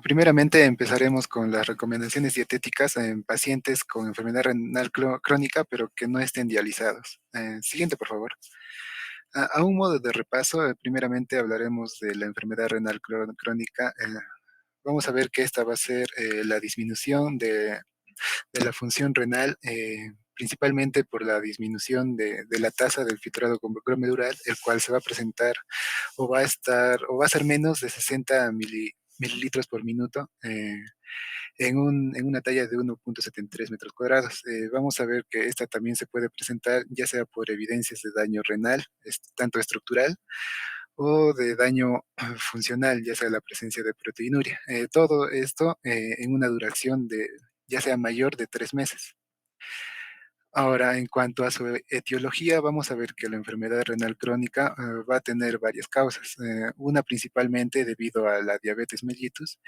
Primeramente empezaremos con las recomendaciones dietéticas en pacientes con enfermedad renal crónica, pero que no estén dializados. Siguiente, por favor. A un modo de repaso, primeramente hablaremos de la enfermedad renal crónica. Vamos a ver que esta va a ser la disminución de la función renal, principalmente por la disminución de la tasa del filtrado glomerular, el cual se va a presentar o va a ser menos de 60 mililitros por minuto en una talla de 1,73 metros cuadrados. Vamos a ver que esta también se puede presentar ya sea por evidencias de daño renal, tanto estructural, o de daño funcional, ya sea la presencia de proteinuria. Todo esto en una duración de ya sea mayor de 3 meses. Ahora, en cuanto a su etiología, vamos a ver que la enfermedad renal crónica va a tener varias causas. Una principalmente debido a la diabetes mellitus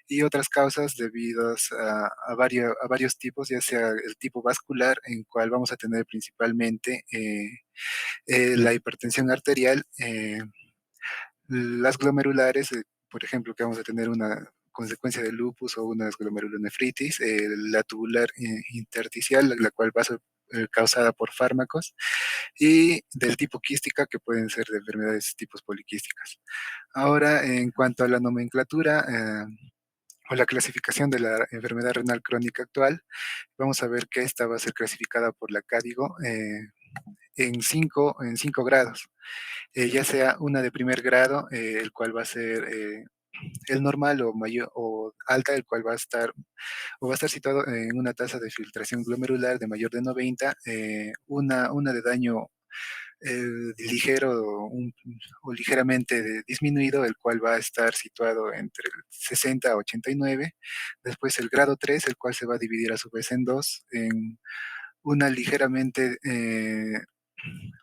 y otras causas debidas a varios tipos, ya sea el tipo vascular, en cual vamos a tener principalmente la hipertensión arterial, las glomerulares, por ejemplo, que vamos a tener una consecuencia de lupus o una glomerulonefritis, la tubular intersticial, la cual va a ser causada por fármacos, y del tipo quística, que pueden ser de enfermedades tipos poliquísticas. Ahora, en cuanto a la nomenclatura o la clasificación de la enfermedad renal crónica actual, vamos a ver que esta va a ser clasificada por la CADIGO en cinco grados, ya sea una de primer grado, el cual va a ser el normal o mayor o alta, el cual va a estar situado en una tasa de filtración glomerular de mayor de 90, una de daño ligero o ligeramente disminuido, el cual va a estar situado entre el 60 a 89. Después el grado 3, el cual se va a dividir a su vez en dos, en una ligeramente,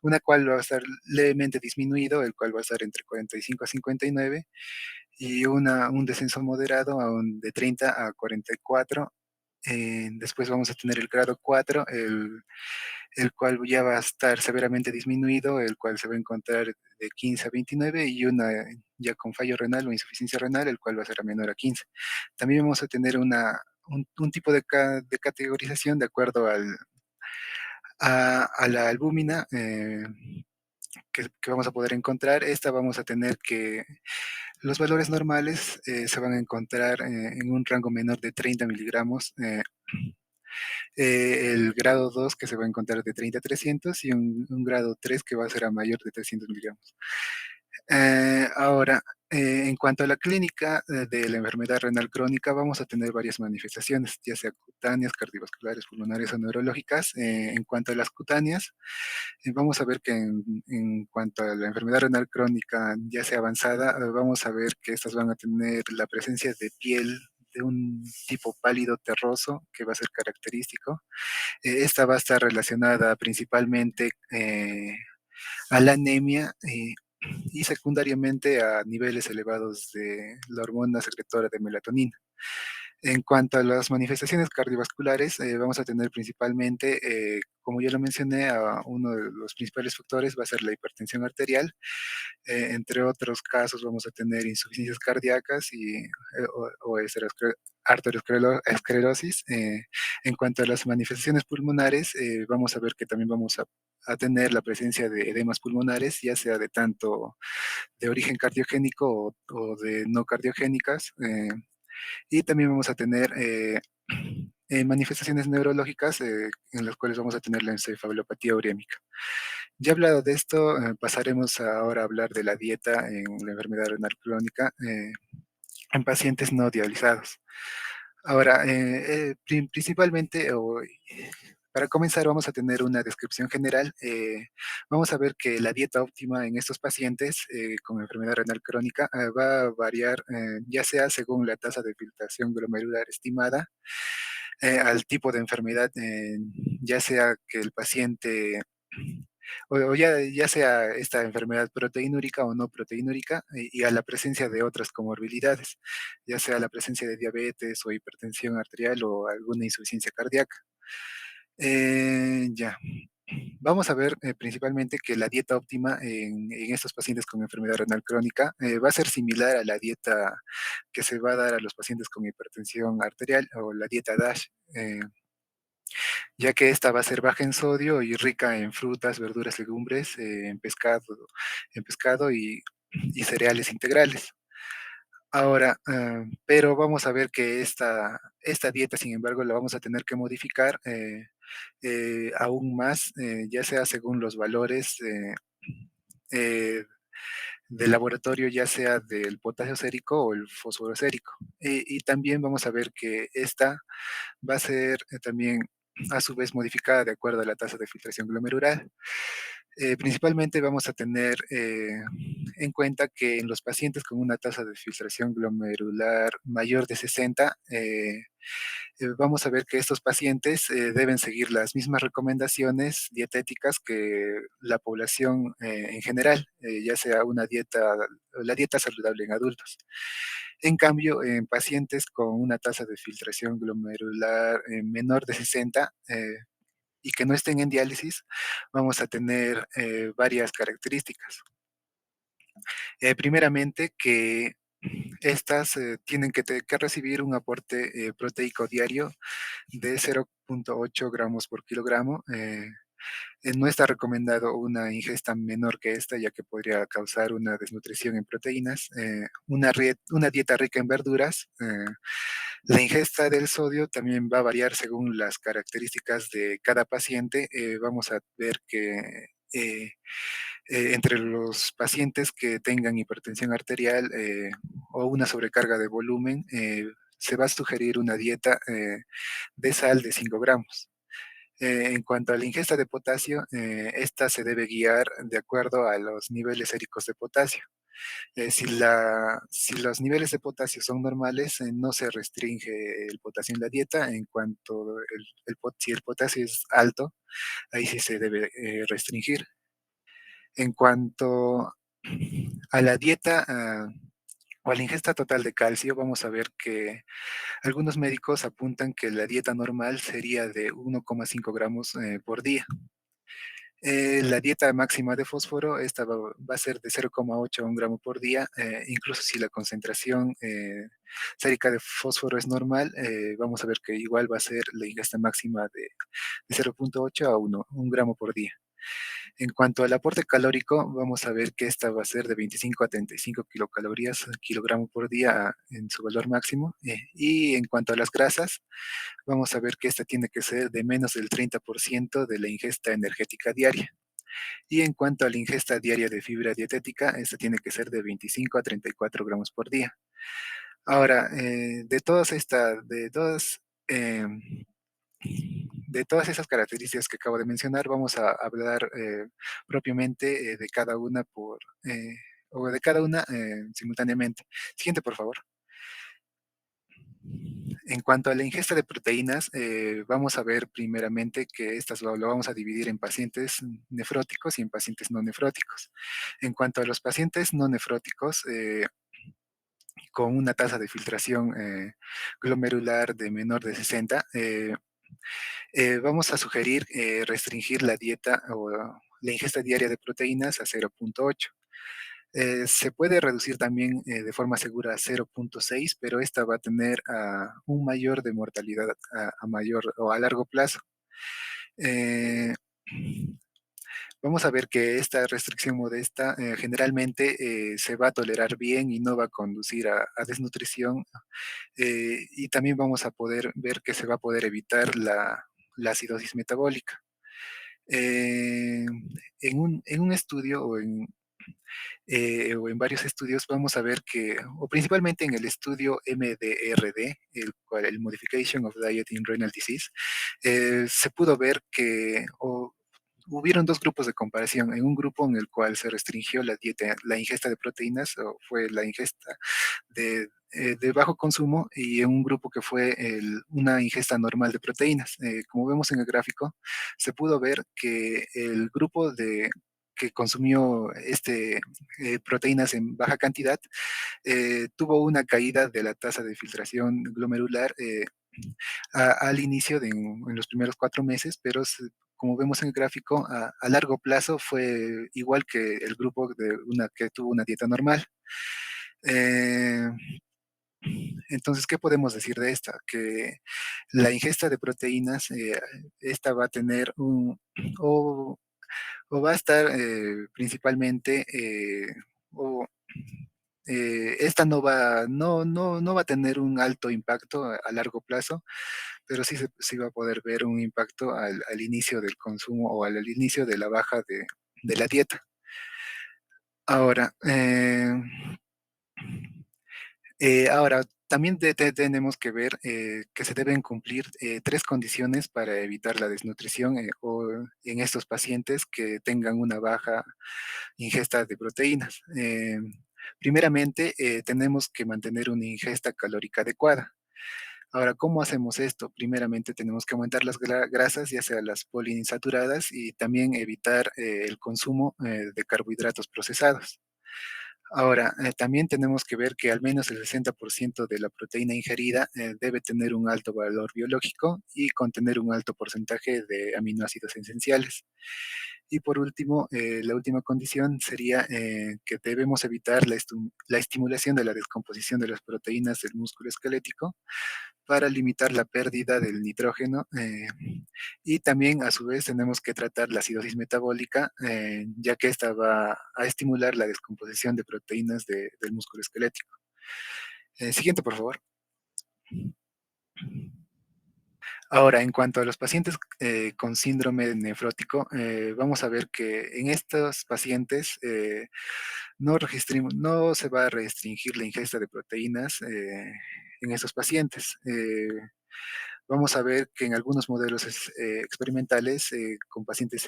una cual va a estar levemente disminuido, el cual va a estar entre 45 a 59, y un descenso moderado de 30 a 44. Después vamos a tener el grado 4, el cual ya va a estar severamente disminuido, el cual se va a encontrar de 15 a 29, y una ya con fallo renal o insuficiencia renal, el cual va a ser a menor a 15. También vamos a tener un tipo de categorización de acuerdo a la albúmina que vamos a poder encontrar. Esta vamos a tener que los valores normales se van a encontrar en un rango menor de 30 miligramos. El grado 2 que se va a encontrar de 30 a 300, y un grado 3 que va a ser a mayor de 300 miligramos. Ahora, en cuanto a la clínica de la enfermedad renal crónica, vamos a tener varias manifestaciones, ya sea cutáneas, cardiovasculares, pulmonares o neurológicas. En cuanto a las cutáneas, vamos a ver que en cuanto a la enfermedad renal crónica ya sea avanzada, vamos a ver que estas van a tener la presencia de piel de un tipo pálido terroso que va a ser característico. Esta va a estar relacionada principalmente a la anemia y secundariamente a niveles elevados de la hormona secretora de melatonina. En cuanto a las manifestaciones cardiovasculares, vamos a tener principalmente, como ya lo mencioné, uno de los principales factores va a ser la hipertensión arterial. Entre otros casos vamos a tener insuficiencias cardíacas o arteriosclerosis. En cuanto a las manifestaciones pulmonares, vamos a ver que también vamos a tener la presencia de edemas pulmonares, ya sea de tanto de origen cardiogénico o de no cardiogénicas. Y también vamos a tener manifestaciones neurológicas en las cuales vamos a tener la encefalopatía urémica. Ya hablado de esto, pasaremos ahora a hablar de la dieta en la enfermedad renal crónica en pacientes no dializados. Ahora, principalmente, para comenzar, vamos a tener una descripción general. Vamos a ver que la dieta óptima en estos pacientes con enfermedad renal crónica va a variar, ya sea según la tasa de filtración glomerular estimada, al tipo de enfermedad, ya sea que el paciente, o ya sea esta enfermedad proteinúrica o no proteinúrica, y a la presencia de otras comorbilidades, ya sea la presencia de diabetes o hipertensión arterial o alguna insuficiencia cardíaca. Ya. Vamos a ver principalmente que la dieta óptima en estos pacientes con enfermedad renal crónica va a ser similar a la dieta que se va a dar a los pacientes con hipertensión arterial o la dieta DASH, ya que esta va a ser baja en sodio y rica en frutas, verduras, legumbres, en pescado y cereales integrales. Ahora, pero vamos a ver que esta dieta, sin embargo, la vamos a tener que modificar aún más, ya sea según los valores eh, del laboratorio, ya sea del potasio sérico o el fósforo sérico. Y también vamos a ver que esta va a ser también a su vez modificada de acuerdo a la tasa de filtración glomerular. Principalmente vamos a tener en cuenta que en los pacientes con una tasa de filtración glomerular mayor de 60, vamos a ver que estos pacientes deben seguir las mismas recomendaciones dietéticas que la población en general, ya sea la dieta saludable en adultos. En cambio, en pacientes con una tasa de filtración glomerular menor de 60 y que no estén en diálisis, vamos a tener varias características. Primeramente, que estas tienen que recibir un aporte proteico diario de 0,8 gramos por kilogramo. No está recomendado una ingesta menor que esta, ya que podría causar una desnutrición en proteínas. Una dieta rica en verduras. La ingesta del sodio también va a variar según las características de cada paciente. Vamos a ver que eh, entre los pacientes que tengan hipertensión arterial o una sobrecarga de volumen, se va a sugerir una dieta de sal de 5 gramos. En cuanto a la ingesta de potasio, esta se debe guiar de acuerdo a los niveles séricos de potasio. Si los niveles de potasio son normales, no se restringe el potasio en la dieta. En cuanto si el potasio es alto, ahí sí se debe restringir. En cuanto a la dieta o a la ingesta total de calcio, vamos a ver que algunos médicos apuntan que la dieta normal sería de 1,5 gramos por día. La dieta máxima de fósforo, esta va a ser de 0,8 a 1 gramo por día, incluso si la concentración sérica de fósforo es normal, vamos a ver que igual va a ser la ingesta máxima de 0,8 a 1 gramo por día. En cuanto al aporte calórico, vamos a ver que esta va a ser de 25 a 35 kilocalorías kilogramo por día en su valor máximo. Y en cuanto a las grasas, vamos a ver que esta tiene que ser de menos del 30% de la ingesta energética diaria. Y en cuanto a la ingesta diaria de fibra dietética, esta tiene que ser de 25 a 34 gramos por día. Ahora, em, de todas esas características que acabo de mencionar, vamos a hablar propiamente de cada una o de cada una simultáneamente. Siguiente, por favor. En cuanto a la ingesta de proteínas, vamos a ver primeramente que estas lo vamos a dividir en pacientes nefróticos y en pacientes no nefróticos. En cuanto a los pacientes no nefróticos, con una tasa de filtración glomerular de menor de 60, vamos a sugerir restringir la dieta o la ingesta diaria de proteínas a 0,8. Se puede reducir también de forma segura a 0,6, pero esta va a tener un mayor de mortalidad a mayor o a largo plazo. Eh, Vamos a ver que esta restricción modesta generalmente se va a tolerar bien y no va a conducir a desnutrición. Y también vamos a poder ver que se va a poder evitar la acidosis metabólica. Eh, en un estudio o en varios estudios vamos a ver que, o principalmente en el estudio MDRD, el Modification of Diet in Renal Disease, se pudo ver que hubieron dos grupos de comparación. En un grupo en el cual se restringió la ingesta de proteínas, o fue la ingesta de bajo consumo, y en un grupo que fue una ingesta normal de proteínas. Como vemos en el gráfico, se pudo ver que el grupo que consumió proteínas en baja cantidad tuvo una caída de la tasa de filtración glomerular al inicio en los primeros 4 meses, pero como vemos en el gráfico, a largo plazo fue igual que el grupo que tuvo una dieta normal. Eh, entonces, ¿qué podemos decir de esta? Que la ingesta de proteínas, esta va a tener o, o va a estar principalmente, o esta no va a tener un alto impacto a largo plazo, pero sí va a poder ver un impacto al inicio del consumo o al inicio de la baja de la dieta. Ahora, también tenemos que ver que se deben cumplir tres condiciones para evitar la desnutrición o en estos pacientes que tengan una baja ingesta de proteínas. Primeramente, tenemos que mantener una ingesta calórica adecuada. Ahora, ¿cómo hacemos esto? Primeramente tenemos que aumentar las grasas, ya sea las poliinsaturadas, y también evitar el consumo de carbohidratos procesados. Ahora, también tenemos que ver que al menos el 60% de la proteína ingerida debe tener un alto valor biológico y contener un alto porcentaje de aminoácidos esenciales. Y por último, la última condición sería que debemos evitar la estimulación de la descomposición de las proteínas del músculo esquelético para limitar la pérdida del nitrógeno, y también a su vez tenemos que tratar la acidosis metabólica, ya que esta va a estimular la descomposición de proteínas del músculo esquelético. Siguiente, por favor. Ahora, en cuanto a los pacientes con síndrome nefrótico, vamos a ver que en estos pacientes no se va a restringir la ingesta de proteínas en estos pacientes. Vamos a ver que en algunos modelos experimentales con pacientes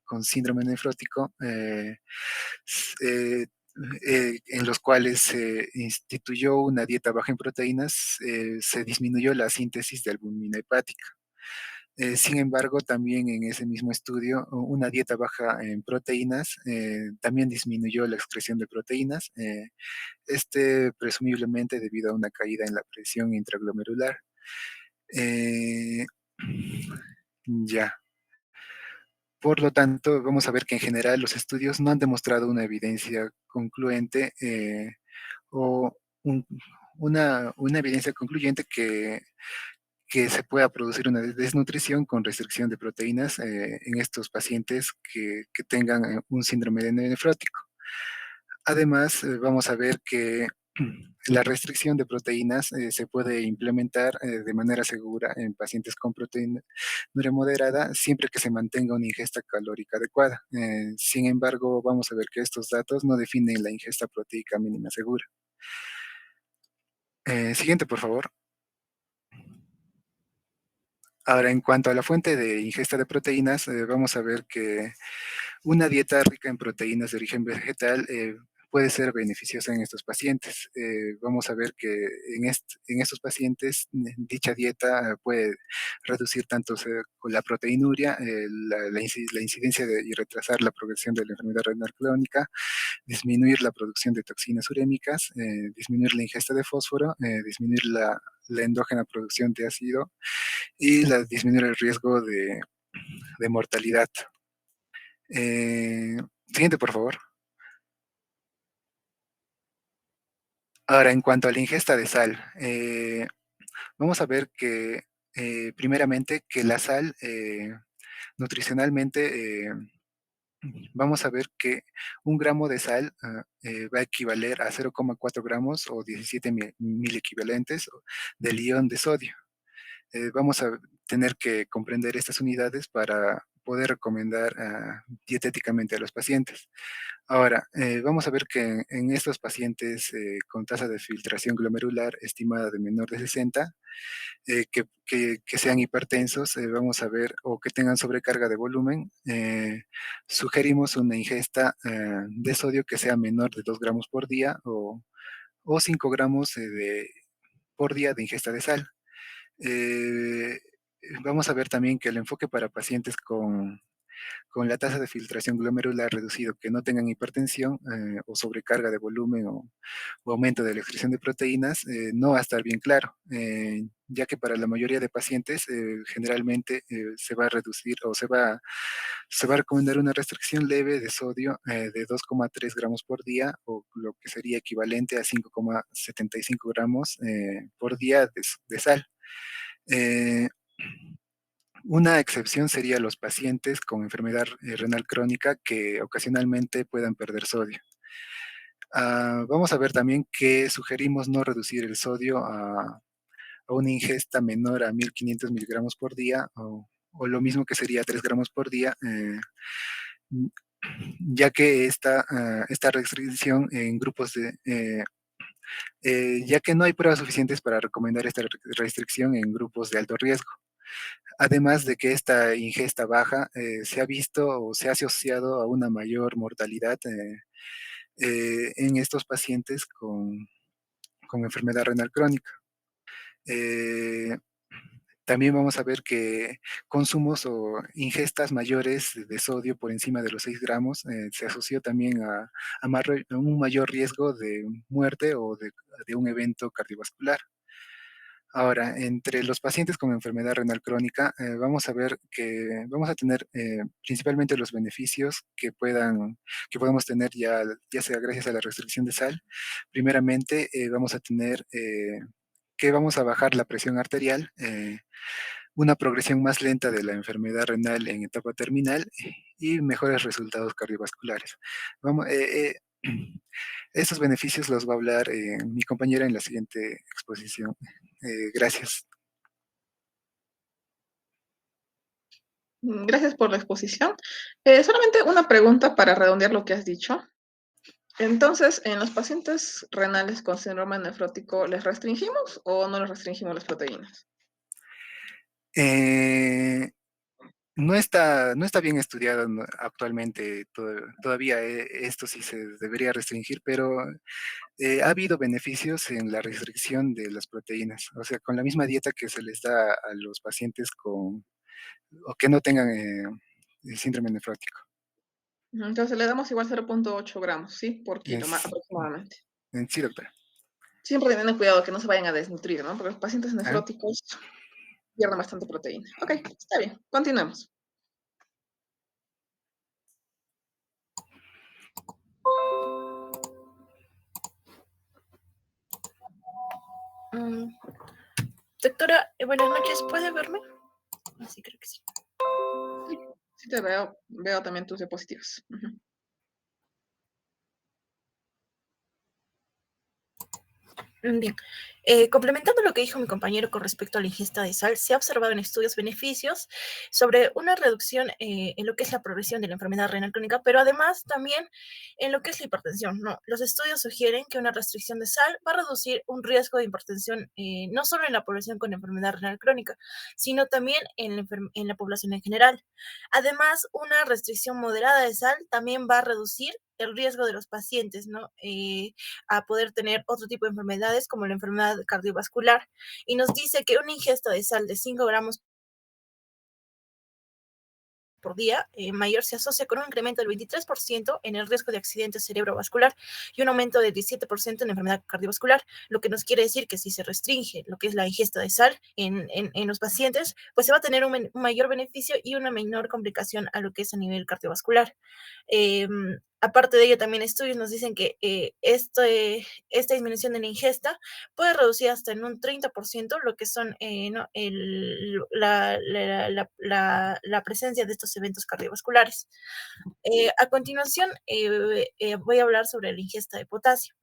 con síndrome nefrótico, eh, en los cuales se instituyó una dieta baja en proteínas, se disminuyó la síntesis de albúmina hepática. Sin embargo, también en ese mismo estudio, una dieta baja en proteínas también disminuyó la excreción de proteínas, presumiblemente debido a una caída en la presión intraglomerular. Eh, ya. Por lo tanto, vamos a ver que en general los estudios no han demostrado una evidencia concluente o un- una evidencia concluyente que se pueda producir una desnutrición con restricción de proteínas en estos pacientes que tengan un síndrome de nefrótico. Además, vamos a ver que la restricción de proteínas se puede implementar de manera segura en pacientes con proteinuria moderada siempre que se mantenga una ingesta calórica adecuada. Sin embargo, vamos a ver que estos datos no definen la ingesta proteica mínima segura. Siguiente, por favor. Ahora, en cuanto a la fuente de ingesta de proteínas, vamos a ver que una dieta rica en proteínas de origen vegetal puede ser beneficiosa en estos pacientes. Vamos a ver que en estos pacientes dicha dieta puede reducir tanto con la proteinuria, la incidencia y retrasar la progresión de la enfermedad renal crónica, disminuir la producción de toxinas urémicas, disminuir la ingesta de fósforo, disminuir la endógena producción de ácido y disminuir el riesgo de mortalidad. Siguiente, por favor. Ahora, en cuanto a la ingesta de sal, vamos a ver que primeramente que la sal nutricionalmente, vamos a ver que un gramo de sal va a equivaler a 0,4 gramos o 17 mil equivalentes del ion de sodio. Vamos a tener que comprender estas unidades para poder recomendar dietéticamente a los pacientes. Ahora, vamos a ver que en estos pacientes con tasa de filtración glomerular estimada de menor de 60, que sean hipertensos, vamos a ver, o que tengan sobrecarga de volumen, sugerimos una ingesta de sodio que sea menor de 2 gramos por día o 5 gramos por día de ingesta de sal. Eh, Vamos a ver también que el enfoque para pacientes con la tasa de filtración glomerular reducido, que no tengan hipertensión o sobrecarga de volumen o aumento de la excreción de proteínas, no va a estar bien claro, ya que para la mayoría de pacientes generalmente se va a reducir o se va a recomendar una restricción leve de sodio de 2,3 gramos por día, o lo que sería equivalente a 5,75 gramos por día de sal. Eh, una excepción sería los pacientes con enfermedad renal crónica que ocasionalmente puedan perder sodio. Vamos a ver también que sugerimos no reducir el sodio a una ingesta menor a 1500 miligramos por día o lo mismo que sería 3 gramos por día, ya que esta restricción en grupos ya que no hay pruebas suficientes para recomendar esta restricción en grupos de alto riesgo. Además de que esta ingesta baja se ha visto o se ha asociado a una mayor mortalidad en estos pacientes con enfermedad renal crónica. Eh, También vamos a ver que consumos o ingestas mayores de sodio por encima de los 6 gramos se asoció también a un mayor riesgo de muerte o de un evento cardiovascular. Ahora, entre los pacientes con enfermedad renal crónica, vamos a ver que vamos a tener principalmente los beneficios que podemos tener ya sea gracias a la restricción de sal. Primeramente, vamos a tener que vamos a bajar la presión arterial, una progresión más lenta de la enfermedad renal en etapa terminal y mejores resultados cardiovasculares. Vamos, estos beneficios los va a hablar mi compañera en la siguiente exposición. Gracias. Gracias por la exposición. Solamente una pregunta para redondear lo que has dicho. Entonces, en los pacientes renales con síndrome nefrótico, ¿les restringimos o no les restringimos las proteínas? Eh, no está bien estudiado actualmente todavía, esto sí se debería restringir, pero ha habido beneficios en la restricción de las proteínas, o sea, con la misma dieta que se les da a los pacientes o que no tengan el síndrome nefrótico. Entonces le damos igual 0,8 gramos, ¿sí? Por kilo Es, aproximadamente. sí, doctora. Siempre teniendo cuidado que no se vayan a desnutrir, ¿no? Porque los pacientes Ah, nefróticos pierden bastante proteína. Ok, está bien. Continuemos. Mm, Doctora, buenas noches, ¿puede verme? Sí, creo que sí. Sí, sí te veo. Veo también tus diapositivas. Bien. Complementando lo que dijo mi compañero con respecto a la ingesta de sal, se ha observado en estudios beneficios sobre una reducción en lo que es la progresión de la enfermedad renal crónica, pero además también en lo que es la hipertensión, ¿no? Los estudios sugieren que una restricción de sal va a reducir un riesgo de hipertensión no solo en la población con enfermedad renal crónica, sino también en la población en general. Además, una restricción moderada de sal también va a reducir el riesgo de los pacientes, ¿no? A poder tener otro tipo de enfermedades como la enfermedad cardiovascular. Y nos dice que una ingesta de sal de 5 gramos por día mayor se asocia con un incremento del 23% en el riesgo de accidente cerebrovascular y un aumento del 17% en la enfermedad cardiovascular, lo que nos quiere decir que si se restringe lo que es la ingesta de sal en los pacientes, pues se va a tener un mayor beneficio y una menor complicación a lo que es a nivel cardiovascular. Eh, Aparte de ello, también estudios nos dicen que esta disminución de la ingesta puede reducir hasta en un 30% lo que son ¿no? la presencia de estos eventos cardiovasculares. A continuación, voy a hablar sobre la ingesta de potasio.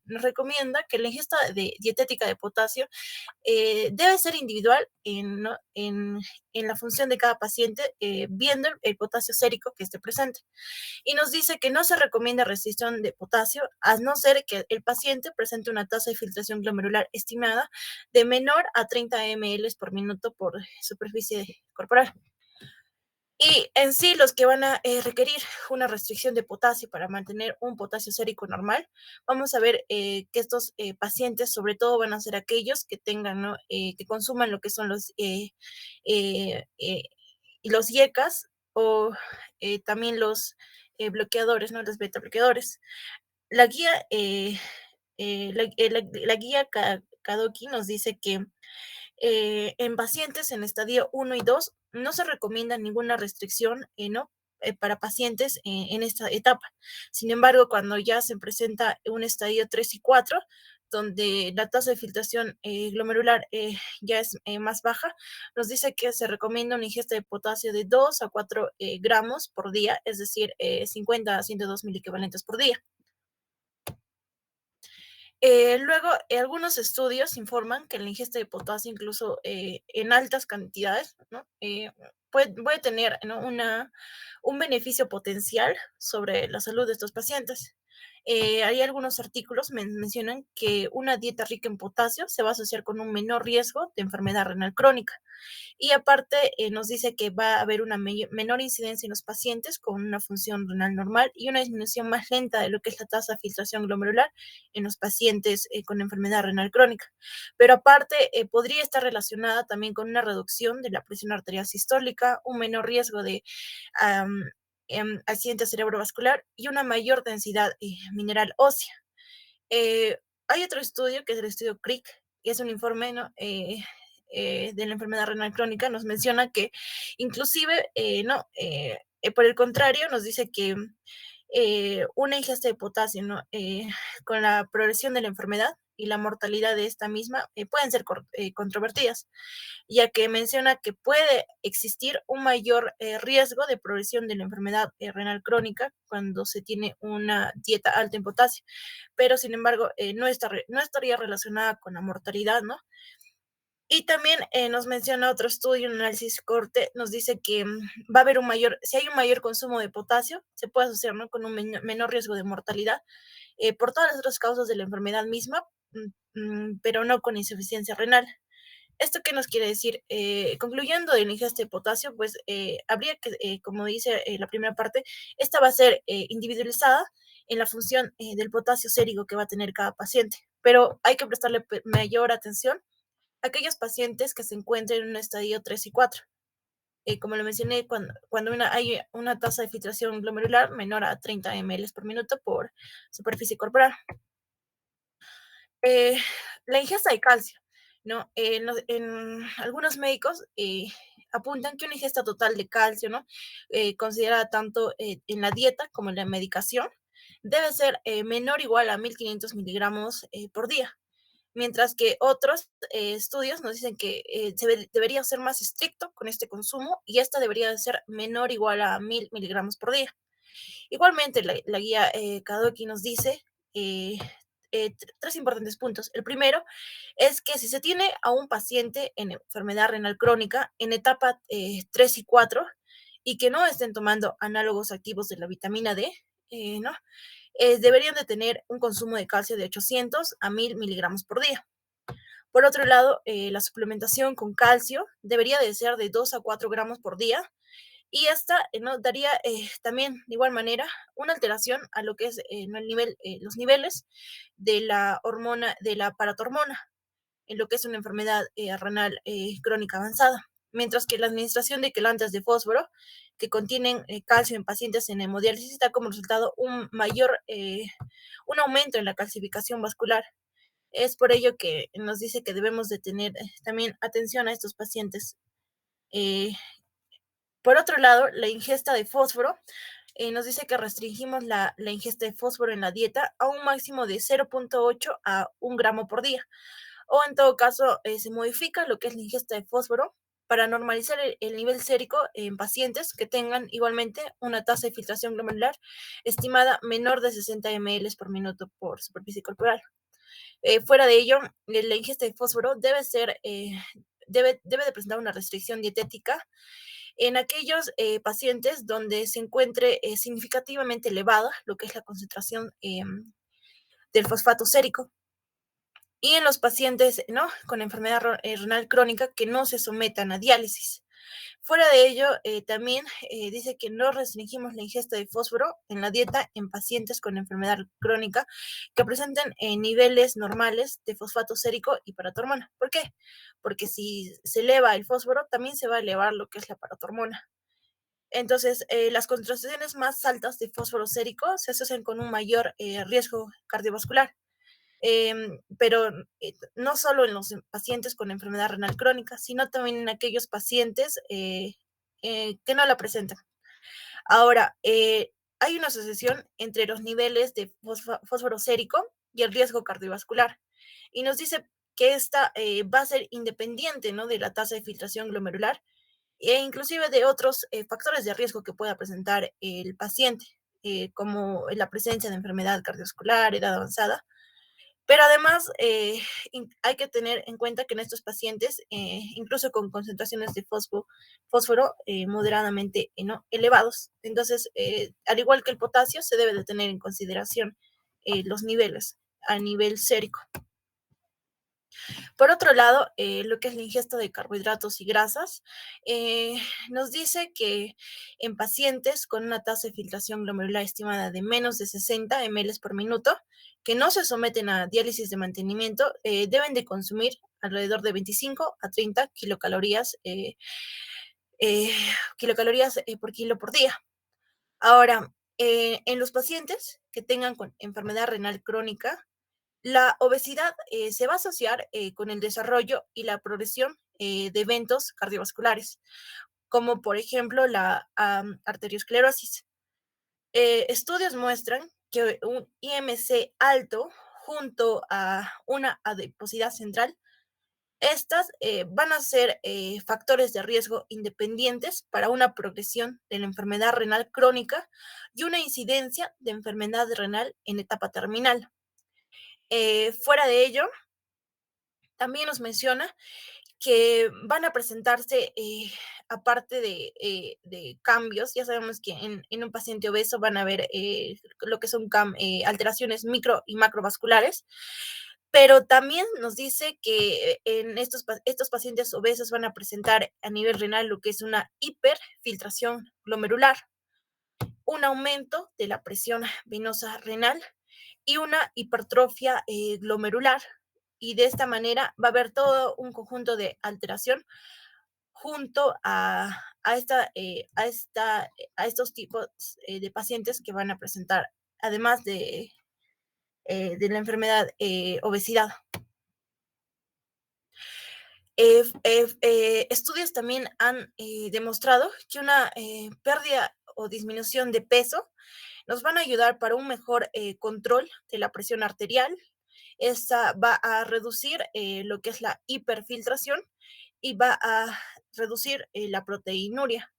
Nos recomienda que la ingesta dietética de potasio debe ser individual ¿no? en la función de cada paciente, viendo el potasio sérico que esté presente. Y nos dice que no se recomienda restricción de potasio, a no ser que el paciente presente una tasa de filtración glomerular estimada de menor a 30 ml por minuto por superficie corporal. Y en sí, los que van a requerir una restricción de potasio para mantener un potasio sérico normal, vamos a ver que estos pacientes, sobre todo, van a ser aquellos que tengan, ¿no? Que consuman lo que son los IECAS, o también los bloqueadores, ¿no? Los beta bloqueadores. La guía, la guía Kadoki nos dice que en pacientes en estadio 1 y 2 no se recomienda ninguna restricción, ¿no? Para pacientes en esta etapa. Sin embargo, cuando ya se presenta un estadio 3 y 4, donde la tasa de filtración glomerular ya es más baja, nos dice que se recomienda una ingesta de potasio de 2 a 4 gramos por día, es decir, 50 a 102 miliequivalentes por día. Luego, algunos estudios informan que la ingesta de potasio, incluso en altas cantidades, ¿no? Puede tener, ¿no? un beneficio potencial sobre la salud de estos pacientes. Hay algunos artículos que mencionan que una dieta rica en potasio se va a asociar con un menor riesgo de enfermedad renal crónica. Y aparte nos dice que va a haber una menor incidencia en los pacientes con una función renal normal y una disminución más lenta de lo que es la tasa de filtración glomerular en los pacientes con enfermedad renal crónica. Pero aparte podría estar relacionada también con una reducción de la presión arterial sistólica, un menor riesgo de accidente cerebrovascular y una mayor densidad mineral ósea. Hay otro estudio que es el estudio CRIC, que es un informe, ¿no? De la enfermedad renal crónica, nos menciona que inclusive, no, por el contrario, nos dice que una ingesta de potasio, ¿no? Con la progresión de la enfermedad y la mortalidad de esta misma pueden ser controvertidas, ya que menciona que puede existir un mayor riesgo de progresión de la enfermedad renal crónica cuando se tiene una dieta alta en potasio, pero sin embargo no estaría relacionada con la mortalidad, ¿no? Y también nos menciona otro estudio, un análisis corte, nos dice que va a haber si hay un mayor consumo de potasio, se puede asociar, ¿no? con un menor riesgo de mortalidad por todas las otras causas de la enfermedad misma, pero no con insuficiencia renal. ¿Esto qué nos quiere decir? Concluyendo de la ingesta de potasio, pues habría que, como dice la primera parte, esta va a ser individualizada en la función del potasio sérico que va a tener cada paciente, pero hay que prestarle mayor atención a aquellos pacientes que se encuentren en un estadio 3 y 4. Como lo mencioné, cuando hay una tasa de filtración glomerular menor a 30 ml por minuto por superficie corporal. La ingesta de calcio, ¿no? En algunos médicos apuntan que una ingesta total de calcio, ¿no? Considerada tanto en la dieta como en la medicación, debe ser menor o igual a 1500 miligramos por día. Mientras que otros estudios nos dicen que debería ser más estricto con este consumo y esta debería ser menor o igual a 1000 miligramos por día. Igualmente, la guía Kadoki nos dice tres importantes puntos. El primero es que si se tiene a un paciente en enfermedad renal crónica en etapa 3 y 4 y que no estén tomando análogos activos de la vitamina D, ¿no? Deberían de tener un consumo de calcio de 800 a 1000 miligramos por día. Por otro lado, la suplementación con calcio debería de ser de 2 a 4 gramos por día y esta ¿no? daría también de igual manera una alteración a lo que es los niveles de la hormona, de la paratormona, en lo que es una enfermedad renal crónica avanzada. Mientras que la administración de quelantes de fósforo que contienen calcio en pacientes en hemodiálisis da como resultado un aumento en la calcificación vascular. Es por ello que nos dice que debemos de tener también atención a estos pacientes. Por otro lado, la ingesta de fósforo nos dice que restringimos la ingesta de fósforo en la dieta a un máximo de 0.8 a 1 gramo por día. O en todo caso, se modifica lo que es la ingesta de fósforo para normalizar el nivel sérico en pacientes que tengan igualmente una tasa de filtración glomerular estimada menor de 60 ml por minuto por superficie corporal. Fuera de ello, la ingesta de fósforo debe de presentar una restricción dietética en aquellos pacientes donde se encuentre significativamente elevada lo que es la concentración del fosfato sérico y en los pacientes ¿no? con enfermedad renal crónica que no se sometan a diálisis. Fuera de ello, también dice que no restringimos la ingesta de fósforo en la dieta en pacientes con enfermedad crónica que presenten niveles normales de fosfato sérico y paratormona. ¿Por qué? Porque si se eleva el fósforo, también se va a elevar lo que es la paratormona. Entonces, las concentraciones más altas de fósforo sérico se asocian con un mayor riesgo cardiovascular. Pero no solo en los pacientes con enfermedad renal crónica, sino también en aquellos pacientes que no la presentan. Ahora, hay una asociación entre los niveles de fósforo sérico y el riesgo cardiovascular. Y nos dice que esta va a ser independiente, ¿no?, de la tasa de filtración glomerular e inclusive de otros factores de riesgo que pueda presentar el paciente, como la presencia de enfermedad cardiovascular, edad avanzada. Pero además, hay que tener en cuenta que en estos pacientes, incluso con concentraciones de fósforo moderadamente ¿no?, elevados, entonces, al igual que el potasio, se debe de tener en consideración los niveles a nivel sérico. Por otro lado, lo que es la ingesta de carbohidratos y grasas, nos dice que en pacientes con una tasa de filtración glomerular estimada de menos de 60 ml por minuto, que no se someten a diálisis de mantenimiento, deben de consumir alrededor de 25 a 30 kilocalorías por kilo por día. Ahora, en los pacientes que tengan enfermedad renal crónica, la obesidad se va a asociar con el desarrollo y la progresión de eventos cardiovasculares, como por ejemplo la arteriosclerosis. Estudios muestran que un IMC alto junto a una adiposidad central, estas van a ser factores de riesgo independientes para una progresión de la enfermedad renal crónica y una incidencia de enfermedad renal en etapa terminal. Fuera de ello, también nos menciona que van a presentarse, aparte de cambios, ya sabemos que en un paciente obeso van a haber lo que son alteraciones micro y macrovasculares, pero también nos dice que en estos pacientes obesos van a presentar a nivel renal lo que es una hiperfiltración glomerular, un aumento de la presión venosa renal y una hipertrofia glomerular. Y de esta manera va a haber todo un conjunto de alteración junto a estos tipos de pacientes que van a presentar, además de la enfermedad obesidad. Estudios también han demostrado que una pérdida o disminución de peso nos van a ayudar para un mejor control de la presión arterial. Esta va a reducir lo que es la hiperfiltración y va a reducir la proteinuria,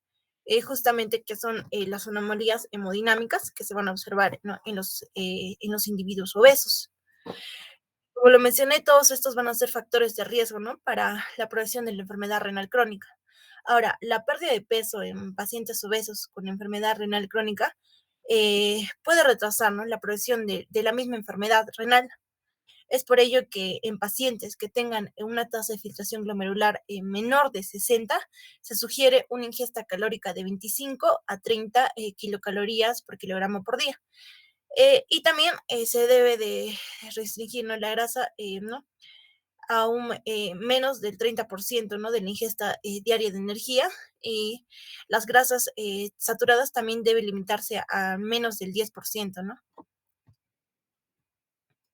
justamente que son las anomalías hemodinámicas que se van a observar, ¿no?, en los individuos obesos. Como lo mencioné, todos estos van a ser factores de riesgo, ¿no?, para la progresión de la enfermedad renal crónica. Ahora, la pérdida de peso en pacientes obesos con enfermedad renal crónica puede retrasar, ¿no?, la progresión de la misma enfermedad renal. Es por ello que en pacientes que tengan una tasa de filtración glomerular menor de 60, se sugiere una ingesta calórica de 25 a 30 kilocalorías por kilogramo por día. Y también se debe de restringir, ¿no?, la grasa, ¿no?, a un menos del 30%, ¿no?, de la ingesta diaria de energía, y las grasas saturadas también deben limitarse a menos del 10%, ¿no?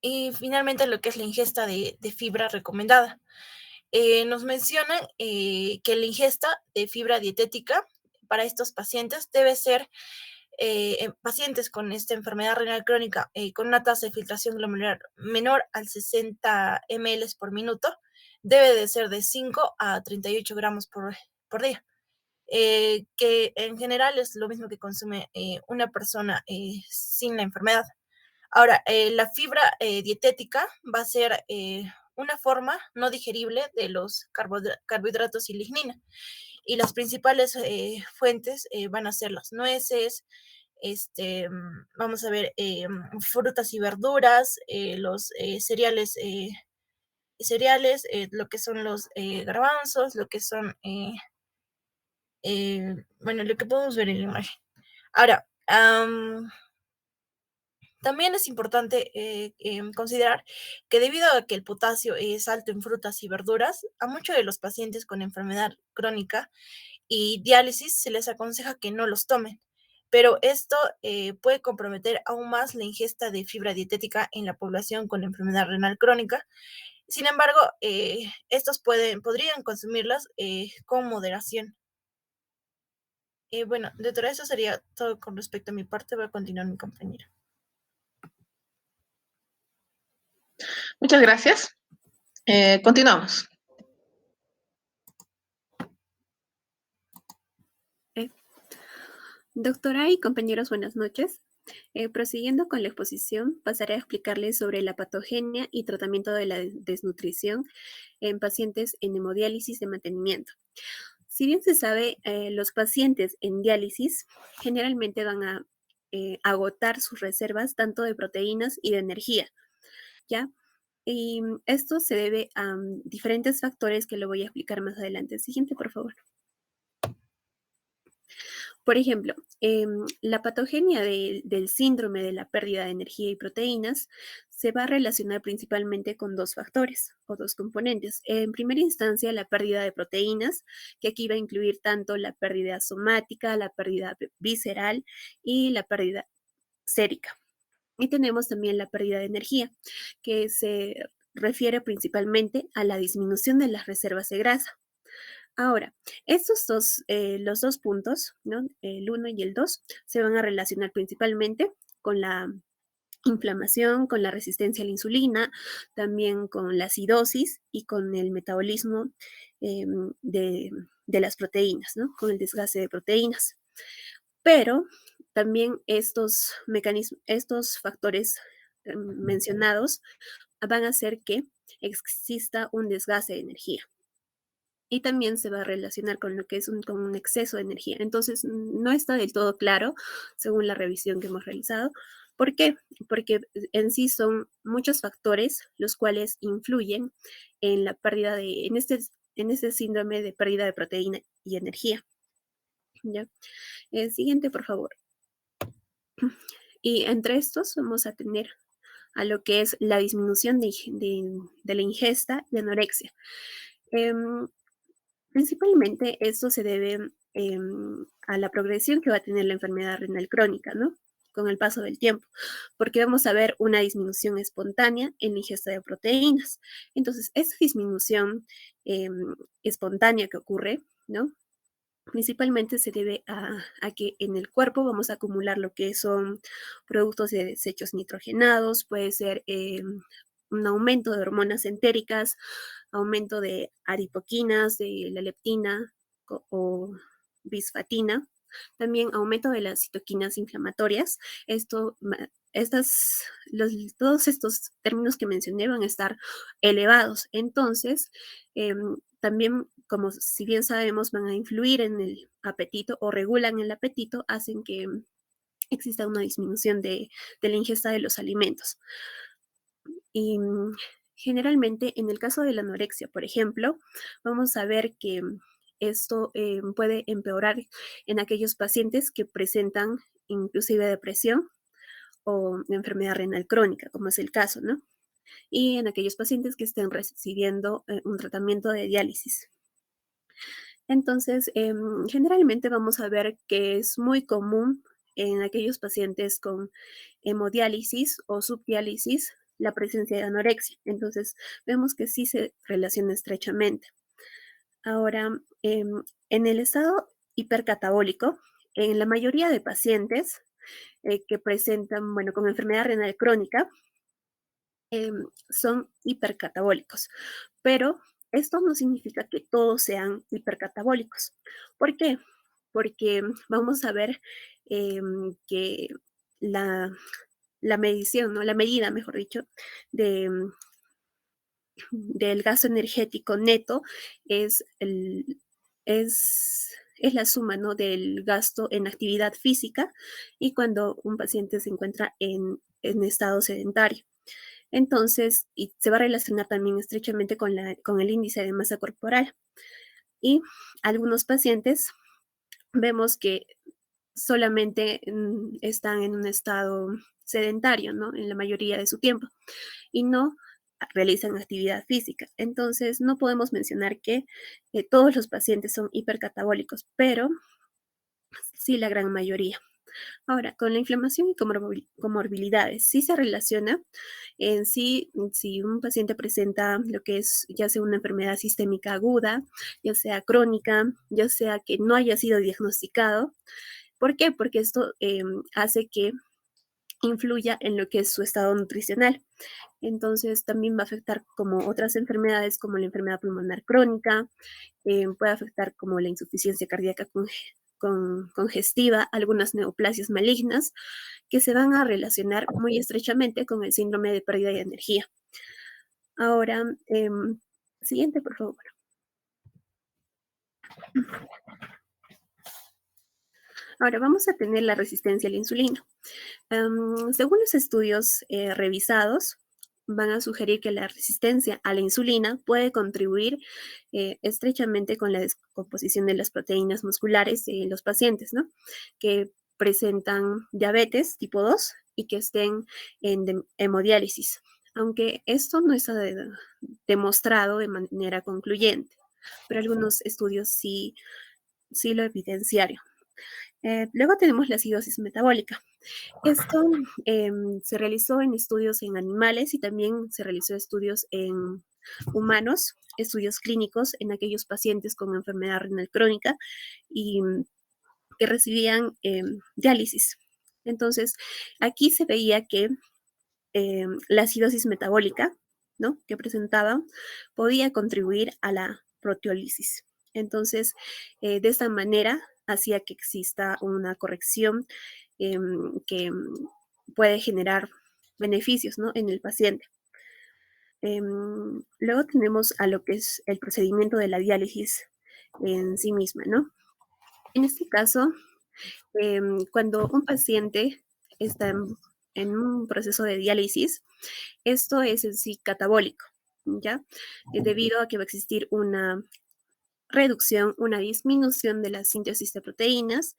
Y finalmente lo que es la ingesta de fibra recomendada. Nos mencionan que la ingesta de fibra dietética para estos pacientes debe ser en pacientes con esta enfermedad renal crónica con una tasa de filtración glomerular menor al 60 ml por minuto, debe de ser de 5 a 38 gramos por día, que en general es lo mismo que consume una persona sin la enfermedad. Ahora, la fibra dietética va a ser una forma no digerible de los carbohidratos y lignina. Y las principales fuentes van a ser las nueces, vamos a ver, frutas y verduras, los cereales, lo que son los garbanzos, lo que son, bueno, lo que podemos ver en la imagen. Ahora, también es importante considerar que debido a que el potasio es alto en frutas y verduras, a muchos de los pacientes con enfermedad crónica y diálisis, se les aconseja que no los tomen. Pero esto puede comprometer aún más la ingesta de fibra dietética en la población con enfermedad renal crónica. Sin embargo, estos podrían consumirlas con moderación. Bueno, doctora, eso sería todo con respecto a mi parte. Voy a continuar mi compañera. Muchas gracias. Continuamos. Doctora y compañeros, buenas noches. Prosiguiendo con la exposición, pasaré a explicarles sobre la patogenia y tratamiento de la desnutrición en pacientes en hemodiálisis de mantenimiento. Si bien se sabe, los pacientes en diálisis generalmente van a agotar sus reservas tanto de proteínas y de energía, ¿ya? Y esto se debe a diferentes factores que lo voy a explicar más adelante. Siguiente, por favor. Por ejemplo, la patogenia del síndrome de la pérdida de energía y proteínas se va a relacionar principalmente con dos factores o dos componentes. En primera instancia, la pérdida de proteínas, que aquí va a incluir tanto la pérdida somática, la pérdida visceral y la pérdida sérica. Y tenemos también la pérdida de energía, que se refiere principalmente a la disminución de las reservas de grasa. Ahora, estos dos, los dos puntos, ¿no? El 1 y el 2, se van a relacionar principalmente con la inflamación, con la resistencia a la insulina, también con la acidosis y con el metabolismo de las proteínas, ¿no? Con el desgaste de proteínas. Pero también estos mecanismos, estos factores mencionados van a hacer que exista un desgaste de energía. Y también se va a relacionar con lo que es con un exceso de energía. Entonces, no está del todo claro, según la revisión que hemos realizado. ¿Por qué? Porque en sí son muchos factores los cuales influyen en la pérdida en este síndrome de pérdida de proteína y energía. ¿Ya? El siguiente, por favor. Y entre estos vamos a tener a lo que es la disminución de la ingesta de anorexia. Principalmente esto se debe a la progresión que va a tener la enfermedad renal crónica, ¿no? Con el paso del tiempo, porque vamos a ver una disminución espontánea en la ingesta de proteínas. Entonces, esa disminución espontánea que ocurre, ¿no? Principalmente se debe a que en el cuerpo vamos a acumular lo que son productos de desechos nitrogenados, puede ser un aumento de hormonas entéricas, aumento de adipoquinas, de la leptina o bisfatina, también aumento de las citoquinas inflamatorias. Todos estos términos que mencioné van a estar elevados. Entonces, también, como si bien sabemos, van a influir en el apetito o regulan el apetito, hacen que exista una disminución de la ingesta de los alimentos. Y generalmente, en el caso de la anorexia, por ejemplo, vamos a ver que esto puede empeorar en aquellos pacientes que presentan inclusive depresión o enfermedad renal crónica, como es el caso, ¿no? Y en aquellos pacientes que estén recibiendo un tratamiento de diálisis. Entonces, generalmente vamos a ver que es muy común en aquellos pacientes con hemodiálisis o subdiálisis la presencia de anorexia. Entonces, vemos que sí se relaciona estrechamente. Ahora, en el estado hipercatabólico, en la mayoría de pacientes que presentan, bueno, con enfermedad renal crónica, son hipercatabólicos, pero esto no significa que todos sean hipercatabólicos. ¿Por qué? Porque vamos a ver que la medición, ¿no? La medida, mejor dicho, del gasto energético neto es, es la suma, ¿no? Del gasto en actividad física y cuando un paciente se encuentra en estado sedentario. Entonces, y se va a relacionar también estrechamente con el índice de masa corporal. Y algunos pacientes vemos que solamente están en un estado sedentario, ¿no? En la mayoría de su tiempo. Y no realizan actividad física. Entonces, no podemos mencionar que todos los pacientes son hipercatabólicos, pero sí la gran mayoría. Ahora, con la inflamación y comorbilidades, sí se relaciona en sí, si un paciente presenta lo que es ya sea una enfermedad sistémica aguda, ya sea crónica, ya sea que no haya sido diagnosticado. ¿Por qué? Porque esto hace que influya en lo que es su estado nutricional. Entonces, también va a afectar como otras enfermedades, como la enfermedad pulmonar crónica, puede afectar como la insuficiencia cardíaca congestiva, algunas neoplasias malignas, que se van a relacionar muy estrechamente con el síndrome de pérdida de energía. Ahora, siguiente, por favor. Ahora vamos a tener la resistencia a la insulina. Según los estudios revisados, van a sugerir que la resistencia a la insulina puede contribuir estrechamente con la descomposición de las proteínas musculares en los pacientes, ¿no? Que presentan diabetes tipo 2 y que estén en hemodiálisis, aunque esto no está demostrado de manera concluyente, pero algunos estudios sí lo evidenciaron. Luego tenemos la acidosis metabólica. Esto se realizó en estudios en animales y también se realizó estudios en humanos, estudios clínicos en aquellos pacientes con enfermedad renal crónica y que recibían diálisis. Entonces, aquí se veía que la acidosis metabólica, ¿no?, que presentaba, podía contribuir a la proteólisis. Entonces, de esta manera, hacía que exista una corrección que puede generar beneficios, ¿no?, en el paciente. Luego tenemos a lo que es el procedimiento de la diálisis en sí misma, ¿no? En este caso, cuando un paciente está en un proceso de diálisis, esto es en sí catabólico, ¿ya? Debido a que va a existir una reducción, una disminución de la síntesis de proteínas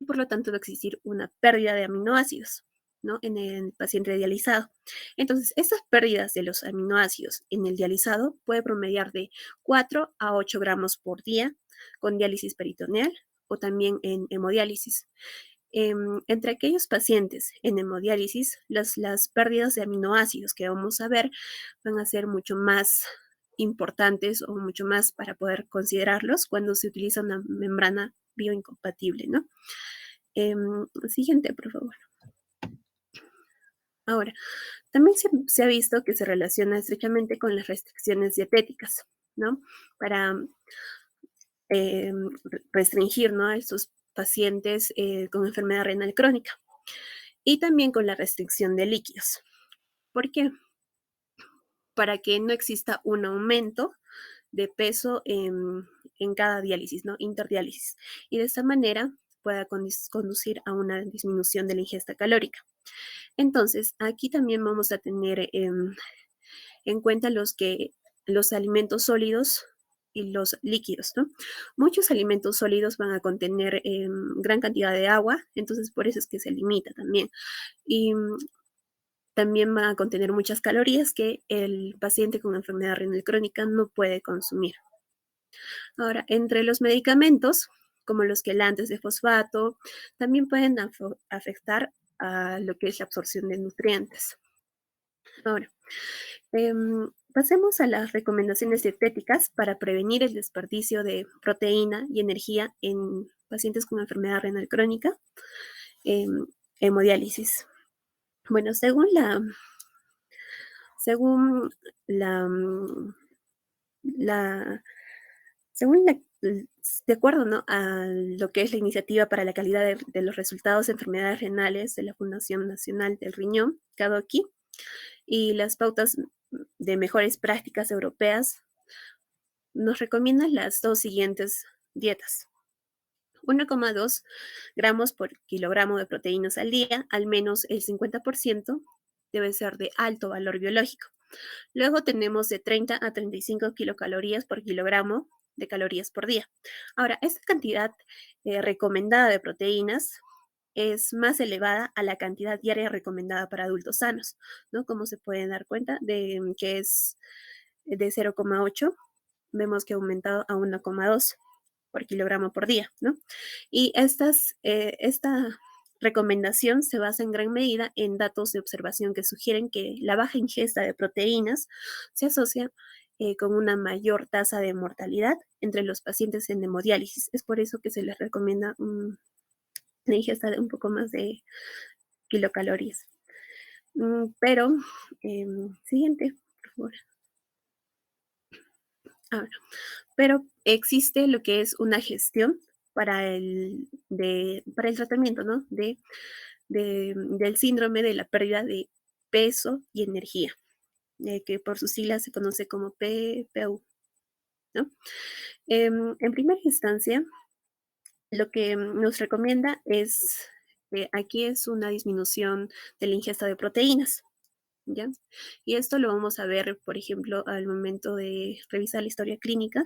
y por lo tanto va a existir una pérdida de aminoácidos, ¿no?, en el paciente dializado. Entonces, esas pérdidas de los aminoácidos en el dializado puede promediar de 4 a 8 gramos por día con diálisis peritoneal o también en hemodiálisis. Entre aquellos pacientes en hemodiálisis, las pérdidas de aminoácidos que vamos a ver van a ser mucho más importantes o mucho más para poder considerarlos cuando se utiliza una membrana bioincompatible, ¿no? Siguiente, por favor. Ahora, también se ha visto que se relaciona estrechamente con las restricciones dietéticas, ¿no? Para restringir, ¿no?, a estos pacientes con enfermedad renal crónica. Y también con la restricción de líquidos. ¿Por qué? Para que no exista un aumento de peso en cada diálisis, ¿no?, interdiálisis. Y de esta manera pueda conducir a una disminución de la ingesta calórica. Entonces, aquí también vamos a tener en cuenta los alimentos sólidos y los líquidos, ¿no? Muchos alimentos sólidos van a contener gran cantidad de agua, entonces por eso es que se limita también. Y también van a contener muchas calorías que el paciente con enfermedad renal crónica no puede consumir. Ahora, entre los medicamentos, como los quelantes de fosfato, también pueden afectar a lo que es la absorción de nutrientes. Ahora, pasemos a las recomendaciones dietéticas para prevenir el desperdicio de proteína y energía en pacientes con enfermedad renal crónica, hemodiálisis. Bueno, según de acuerdo, ¿no?, a lo que es la iniciativa para la calidad de los resultados de enfermedades renales de la Fundación Nacional del Riñón, CADOQUI, y las pautas de mejores prácticas europeas, nos recomiendan las dos siguientes dietas. 1,2 gramos por kilogramo de proteínas al día, al menos el 50% debe ser de alto valor biológico. Luego tenemos de 30 a 35 kilocalorías por kilogramo de calorías por día. Ahora, esta cantidad recomendada de proteínas es más elevada a la cantidad diaria recomendada para adultos sanos, ¿no? Como se pueden dar cuenta de que es de 0,8, vemos que ha aumentado a 1,2 por kilogramo por día, ¿no? Y esta recomendación se basa en gran medida en datos de observación que sugieren que la baja ingesta de proteínas se asocia con una mayor tasa de mortalidad entre los pacientes en hemodiálisis. Es por eso que se les recomienda una ingesta de un poco más de kilocalorías. Pero, siguiente, por favor. Ahora, pero existe lo que es una gestión para el tratamiento, ¿no? Del síndrome de la pérdida de peso y energía, que por sus siglas se conoce como PPU, ¿no? En primera instancia, lo que nos recomienda es, aquí es una disminución de la ingesta de proteínas, ¿ya? Y esto lo vamos a ver, por ejemplo, al momento de revisar la historia clínica,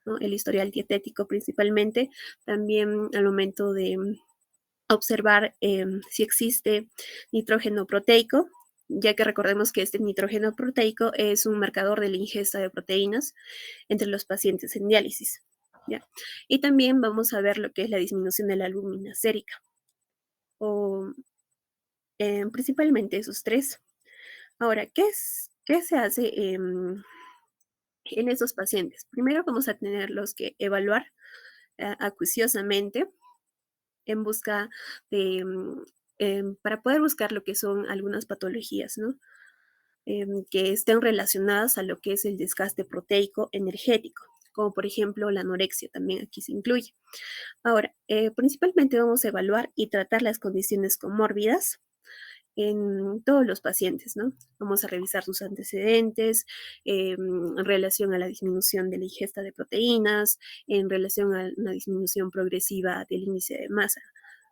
¿no? El historial dietético principalmente, también al momento de observar si existe nitrógeno proteico, ya que recordemos que este nitrógeno proteico es un marcador de la ingesta de proteínas entre los pacientes en diálisis, ¿ya? Y también vamos a ver lo que es la disminución de la albúmina sérica, o principalmente esos tres. Ahora, ¿qué se hace en esos pacientes? Primero vamos a tenerlos que evaluar acuciosamente en busca de, para poder buscar lo que son algunas patologías, ¿no? Que estén relacionadas a lo que es el desgaste proteico energético, como por ejemplo la anorexia, también aquí se incluye. Ahora, principalmente vamos a evaluar y tratar las condiciones comórbidas en todos los pacientes, ¿no? Vamos a revisar sus antecedentes en relación a la disminución de la ingesta de proteínas, en relación a una disminución progresiva del índice de masa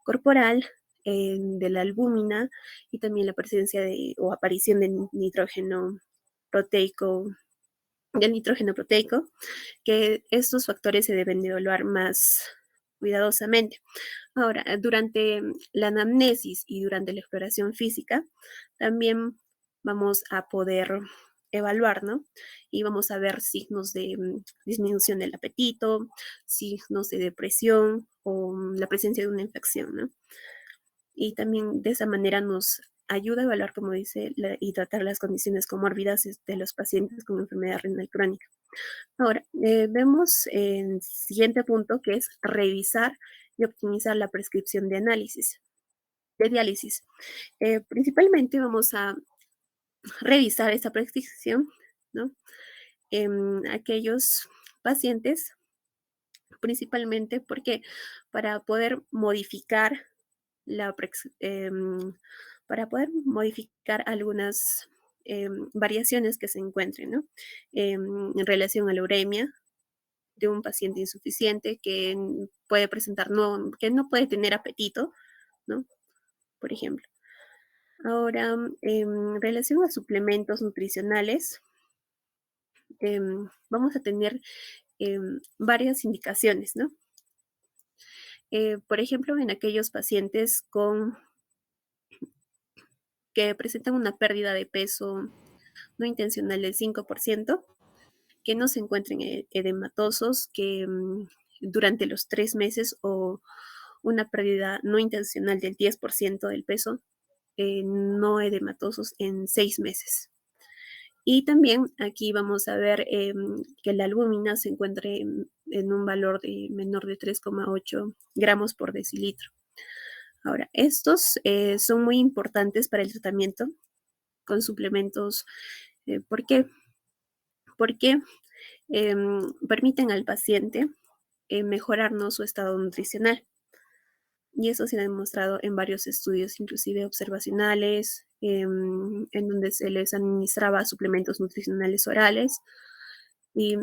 corporal, de la albúmina y también la presencia o aparición de nitrógeno proteico, del nitrógeno proteico, que estos factores se deben de evaluar más cuidadosamente. Ahora, durante la anamnesis y durante la exploración física, también vamos a poder evaluar, ¿no? Y vamos a ver signos de disminución del apetito, signos de depresión o la presencia de una infección, ¿no? Y también de esa manera nos ayuda a evaluar, como dice, y tratar las condiciones comórbidas de los pacientes con enfermedad renal crónica. Ahora, vemos el siguiente punto, que es revisar y optimizar la prescripción de diálisis. Principalmente vamos a revisar esta prescripción, ¿no? En aquellos pacientes, principalmente porque para poder modificar para poder modificar algunas variaciones que se encuentren, ¿no? En relación a la uremia de un paciente insuficiente que puede presentar, que no puede tener apetito, ¿no? Por ejemplo. Ahora, en relación a suplementos nutricionales, vamos a tener varias indicaciones, ¿no? Por ejemplo, en aquellos pacientes que presentan una pérdida de peso no intencional del 5%, que no se encuentren edematosos, que durante los 3 meses o una pérdida no intencional del 10% del peso, no edematosos en 6 meses. Y también aquí vamos a ver que la albúmina se encuentre en un valor de menor de 3,8 gramos por decilitro. Ahora, estos son muy importantes para el tratamiento con suplementos. ¿Por qué? Porque permiten al paciente mejorar, ¿no?, su estado nutricional. Y eso se ha demostrado en varios estudios, inclusive observacionales, en donde se les administraba suplementos nutricionales orales. Y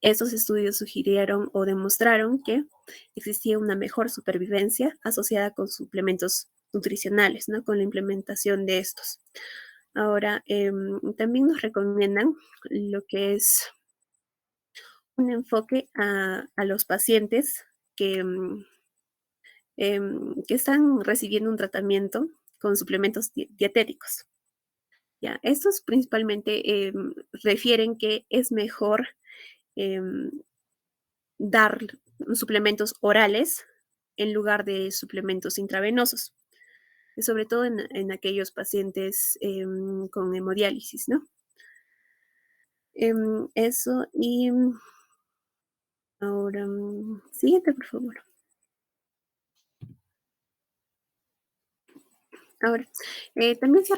esos estudios sugirieron o demostraron que existía una mejor supervivencia asociada con suplementos nutricionales, ¿no?, con la implementación de estos. Ahora, también nos recomiendan lo que es un enfoque a los pacientes que que están recibiendo un tratamiento con suplementos dietéticos. ¿Ya? Estos principalmente refieren que es mejor dar suplementos orales en lugar de suplementos intravenosos, sobre todo en aquellos pacientes con hemodiálisis, ¿no? Eso, y ahora, siguiente, por favor. Ahora, también se ha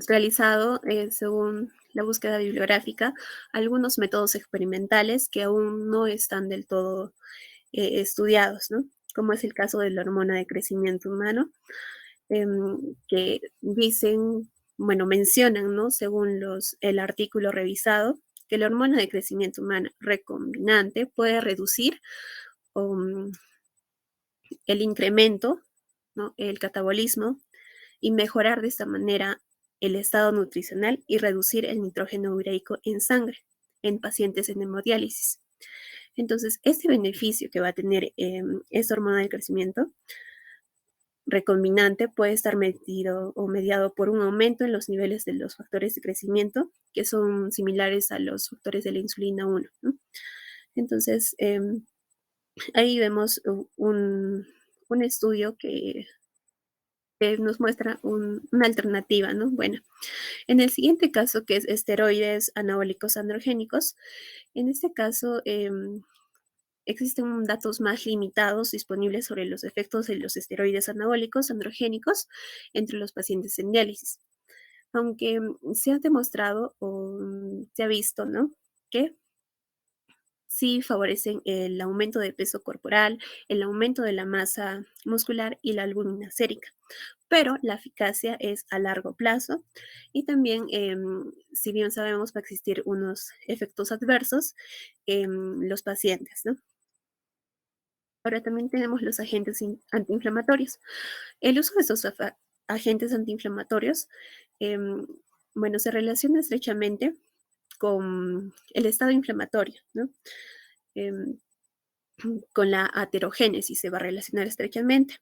realizado, según la búsqueda bibliográfica, algunos métodos experimentales que aún no están del todo estudiados, ¿no? Como es el caso de la hormona de crecimiento humano, que dicen, bueno, mencionan, ¿no? Según el artículo revisado, que la hormona de crecimiento humano recombinante puede reducir el incremento, ¿no? El catabolismo, y mejorar de esta manera el estado nutricional y reducir el nitrógeno ureico en sangre en pacientes en hemodiálisis. Entonces, este beneficio que va a tener esta hormona del crecimiento recombinante puede estar medido o mediado por un aumento en los niveles de los factores de crecimiento, que son similares a los factores de la insulina 1, ¿no? Entonces, ahí vemos un estudio que nos muestra una alternativa, ¿no? Bueno, en el siguiente caso, que es esteroides anabólicos androgénicos, en este caso existen datos más limitados disponibles sobre los efectos de los esteroides anabólicos androgénicos entre los pacientes en diálisis. Aunque se ha demostrado o se ha visto, ¿no? Que sí favorecen el aumento de peso corporal, el aumento de la masa muscular y la albúmina sérica, pero la eficacia es a largo plazo y también, si bien sabemos, va a existir unos efectos adversos en los pacientes, ¿no? Ahora también tenemos los agentes antiinflamatorios. El uso de estos agentes antiinflamatorios, bueno, se relaciona estrechamente con el estado inflamatorio, ¿no? Con la aterogénesis se va a relacionar estrechamente,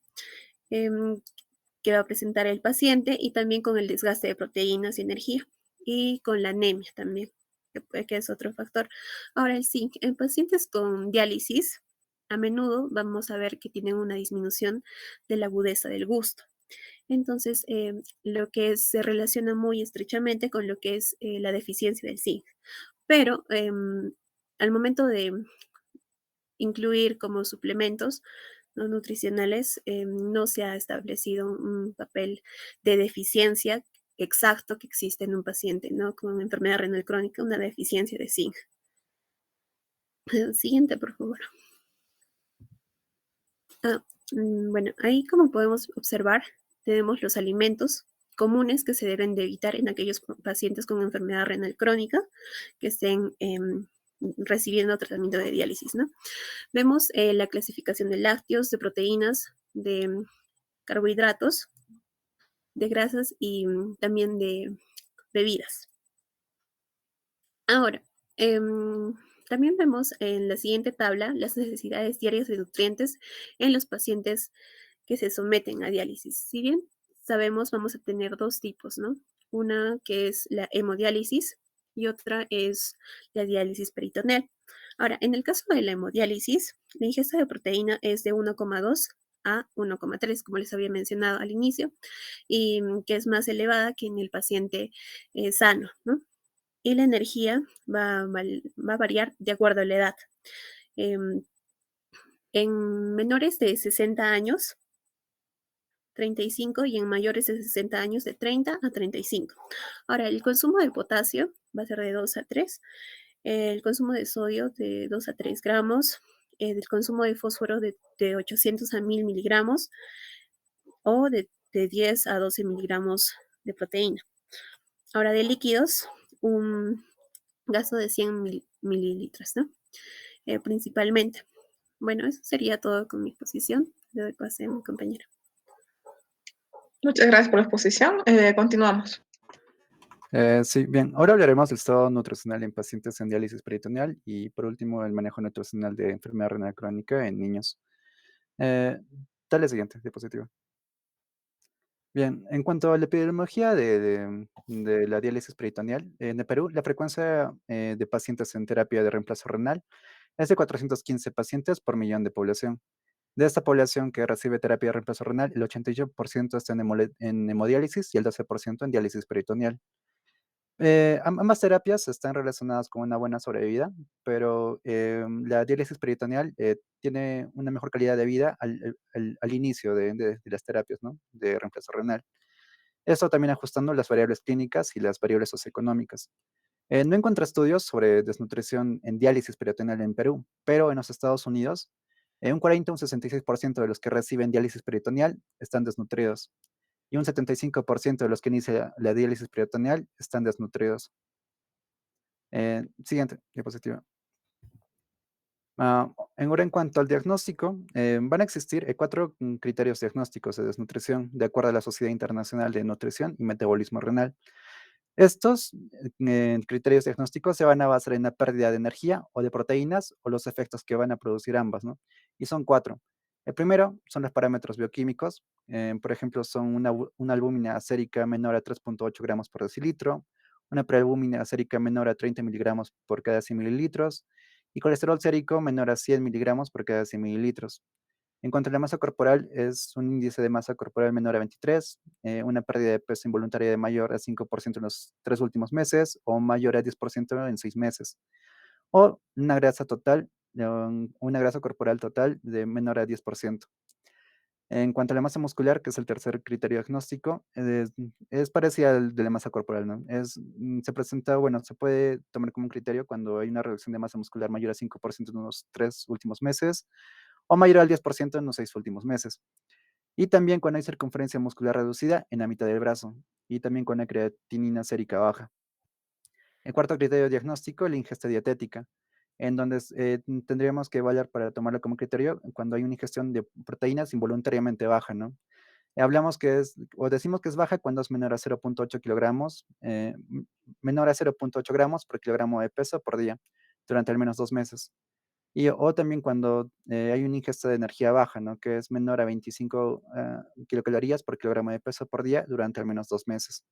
que va a presentar el paciente, y también con el desgaste de proteínas y energía, y con la anemia también, que es otro factor. Ahora, el zinc, en pacientes con diálisis, a menudo vamos a ver que tienen una disminución de la agudeza del gusto. Entonces, lo que se relaciona muy estrechamente con lo que es la deficiencia del zinc. Pero al momento de incluir como suplementos no nutricionales, no se ha establecido un papel de deficiencia exacto que existe en un paciente, ¿no? Con enfermedad renal crónica, una deficiencia de zinc. Siguiente, por favor. Bueno, ahí, como podemos observar, tenemos los alimentos comunes que se deben de evitar en aquellos pacientes con enfermedad renal crónica que estén recibiendo tratamiento de diálisis, ¿no? Vemos la clasificación de lácteos, de proteínas, de carbohidratos, de grasas y también de bebidas. Ahora, también vemos en la siguiente tabla las necesidades diarias de nutrientes en los pacientes que se someten a diálisis. Si bien sabemos, vamos a tener dos tipos, ¿no? Una que es la hemodiálisis y otra es la diálisis peritoneal. Ahora, en el caso de la hemodiálisis, la ingesta de proteína es de 1,2 a 1,3, como les había mencionado al inicio, y que es más elevada que en el paciente sano, ¿no? Y la energía va a variar de acuerdo a la edad. En menores de 60 años, 35, y en mayores de 60 años, de 30 a 35. Ahora, el consumo de potasio va a ser de 2 a 3, el consumo de sodio de 2 a 3 gramos, el consumo de fósforo de 800 a 1000 miligramos, o de 10 a 12 miligramos de proteína. Ahora, de líquidos, un gasto de 100 mililitros, ¿no? Principalmente. Bueno, eso sería todo con mi exposición. Le doy pase a mi compañera. Muchas gracias por la exposición. Continuamos. Sí, bien. Ahora hablaremos del estado nutricional en pacientes en diálisis peritoneal y, por último, el manejo nutricional de enfermedad renal crónica en niños. Dale siguiente diapositiva. Bien, en cuanto a la epidemiología de la diálisis peritoneal, en el Perú, la frecuencia de pacientes en terapia de reemplazo renal es de 415 pacientes por millón de población. De esta población que recibe terapia de reemplazo renal, el 88% está en hemodiálisis y el 12% en diálisis peritoneal. Ambas terapias están relacionadas con una buena sobrevida, pero la diálisis peritoneal tiene una mejor calidad de vida al inicio de las terapias, ¿no?, de reemplazo renal. Eso también ajustando las variables clínicas y las variables socioeconómicas. No encuentro estudios sobre desnutrición en diálisis peritoneal en Perú, pero en los Estados Unidos, un 40 o un 66% de los que reciben diálisis peritoneal están desnutridos y un 75% de los que inician la diálisis peritoneal están desnutridos. Siguiente diapositiva. Ahora, en cuanto al diagnóstico, van a existir 4 criterios diagnósticos de desnutrición de acuerdo a la Sociedad Internacional de Nutrición y Metabolismo Renal. Estos criterios diagnósticos se van a basar en la pérdida de energía o de proteínas o los efectos que van a producir ambas, ¿no? Y son 4. El primero son los parámetros bioquímicos. Por ejemplo, son una albúmina sérica menor a 3,8 gramos por decilitro, una prealbúmina sérica menor a 30 miligramos por cada 100 mililitros y colesterol sérico menor a 100 miligramos por cada 100 mililitros. En cuanto a la masa corporal, es un índice de masa corporal menor a 23, una pérdida de peso involuntaria de mayor a 5% en los 3 últimos meses o mayor a 10% en 6 meses. O una grasa corporal total de menor a 10%. En cuanto a la masa muscular, que es el tercer criterio diagnóstico, es parecida al de la masa corporal, ¿no? Se presenta, bueno, se puede tomar como un criterio cuando hay una reducción de masa muscular mayor a 5% en los 3 últimos meses o mayor al 10% en los 6 últimos meses. Y también cuando hay circunferencia muscular reducida en la mitad del brazo y también con la creatinina sérica baja. El cuarto criterio diagnóstico, la ingesta dietética, en donde tendríamos que evaluar para tomarlo como criterio cuando hay una ingestión de proteínas involuntariamente baja, ¿no? Hablamos que es, o decimos que es baja cuando es menor a 0,8 kilogramos, menor a 0,8 gramos por kilogramo de peso por día durante al menos 2 meses. O también cuando hay una ingesta de energía baja, ¿no?, que es menor a 25 kilocalorías por kilogramo de peso por día durante al menos 2 meses.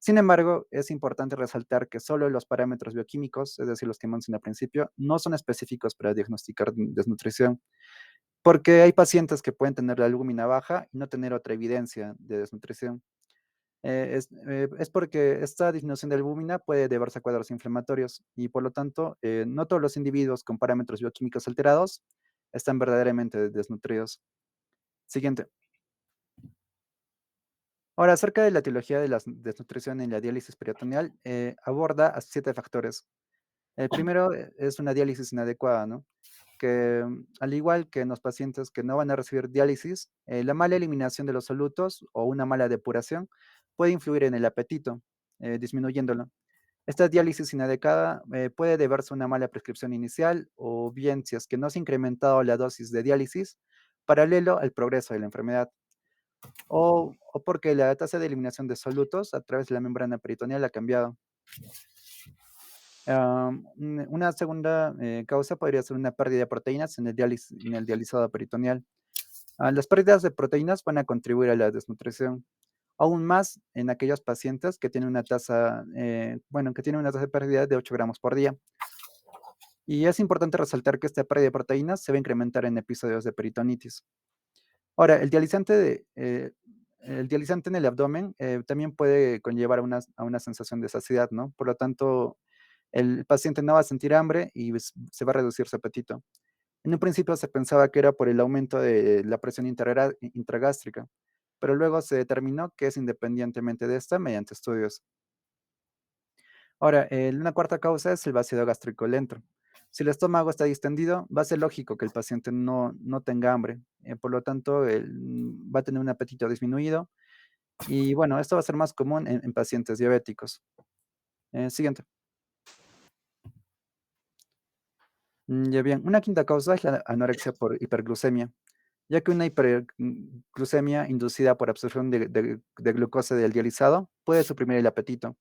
Sin embargo, es importante resaltar que solo los parámetros bioquímicos, es decir, los que mencioné al principio, no son específicos para diagnosticar desnutrición, porque hay pacientes que pueden tener la albúmina baja y no tener otra evidencia de desnutrición. Es porque esta disminución de albúmina puede deberse a cuadros inflamatorios y por lo tanto no todos los individuos con parámetros bioquímicos alterados están verdaderamente desnutridos. Siguiente. Ahora, acerca de la etiología de la desnutrición en la diálisis peritoneal, aborda a 7 factores. El primero es una diálisis inadecuada, ¿no? Que al igual que en los pacientes que no van a recibir diálisis, la mala eliminación de los solutos o una mala depuración puede influir en el apetito, disminuyéndolo. Esta diálisis inadecuada puede deberse a una mala prescripción inicial o bien si es que no se ha incrementado la dosis de diálisis paralelo al progreso de la enfermedad o porque la tasa de eliminación de solutos a través de la membrana peritoneal ha cambiado. Una segunda causa podría ser una pérdida de proteínas en el dializado peritoneal. Las pérdidas de proteínas van a contribuir a la desnutrición, aún más en aquellos pacientes que tienen una tasa, que tienen una tasa de pérdida de 8 gramos por día. Y es importante resaltar que esta pérdida de proteínas se va a incrementar en episodios de peritonitis. Ahora, el dializante en el abdomen también puede conllevar a una sensación de saciedad, ¿no? Por lo tanto, el paciente no va a sentir hambre y se va a reducir su apetito. En un principio se pensaba que era por el aumento de la presión intragástrica, pero luego se determinó que es independientemente de esta mediante estudios. Ahora, una cuarta causa es el vaciado gástrico lento. Si el estómago está distendido, va a ser lógico que el paciente no tenga hambre. Por lo tanto, va a tener un apetito disminuido. Y bueno, esto va a ser más común en pacientes diabéticos. Siguiente. Ya bien, una quinta causa es la anorexia por hiperglucemia, ya que una hiperglucemia inducida por absorción de glucosa del dializado puede suprimir el apetito.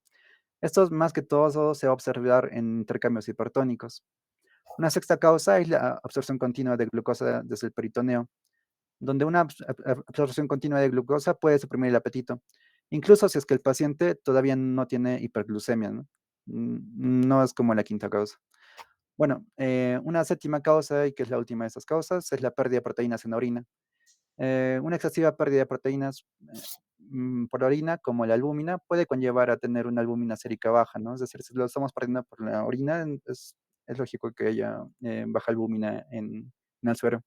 Esto más que todo se va a observar en intercambios hipertónicos. Una sexta causa es la absorción continua de glucosa desde el peritoneo. donde una absorción continua de glucosa puede suprimir el apetito, incluso si es que el paciente todavía no tiene hiperglucemia, ¿no? No es como la quinta causa. Bueno, una séptima causa, y que es la última de estas causas, es la pérdida de proteínas en la orina. Una excesiva pérdida de proteínas por la orina, como la albúmina, puede conllevar a tener una albúmina sérica baja, ¿no? Es decir, si lo estamos perdiendo por la orina, es lógico que haya baja albúmina en el suero.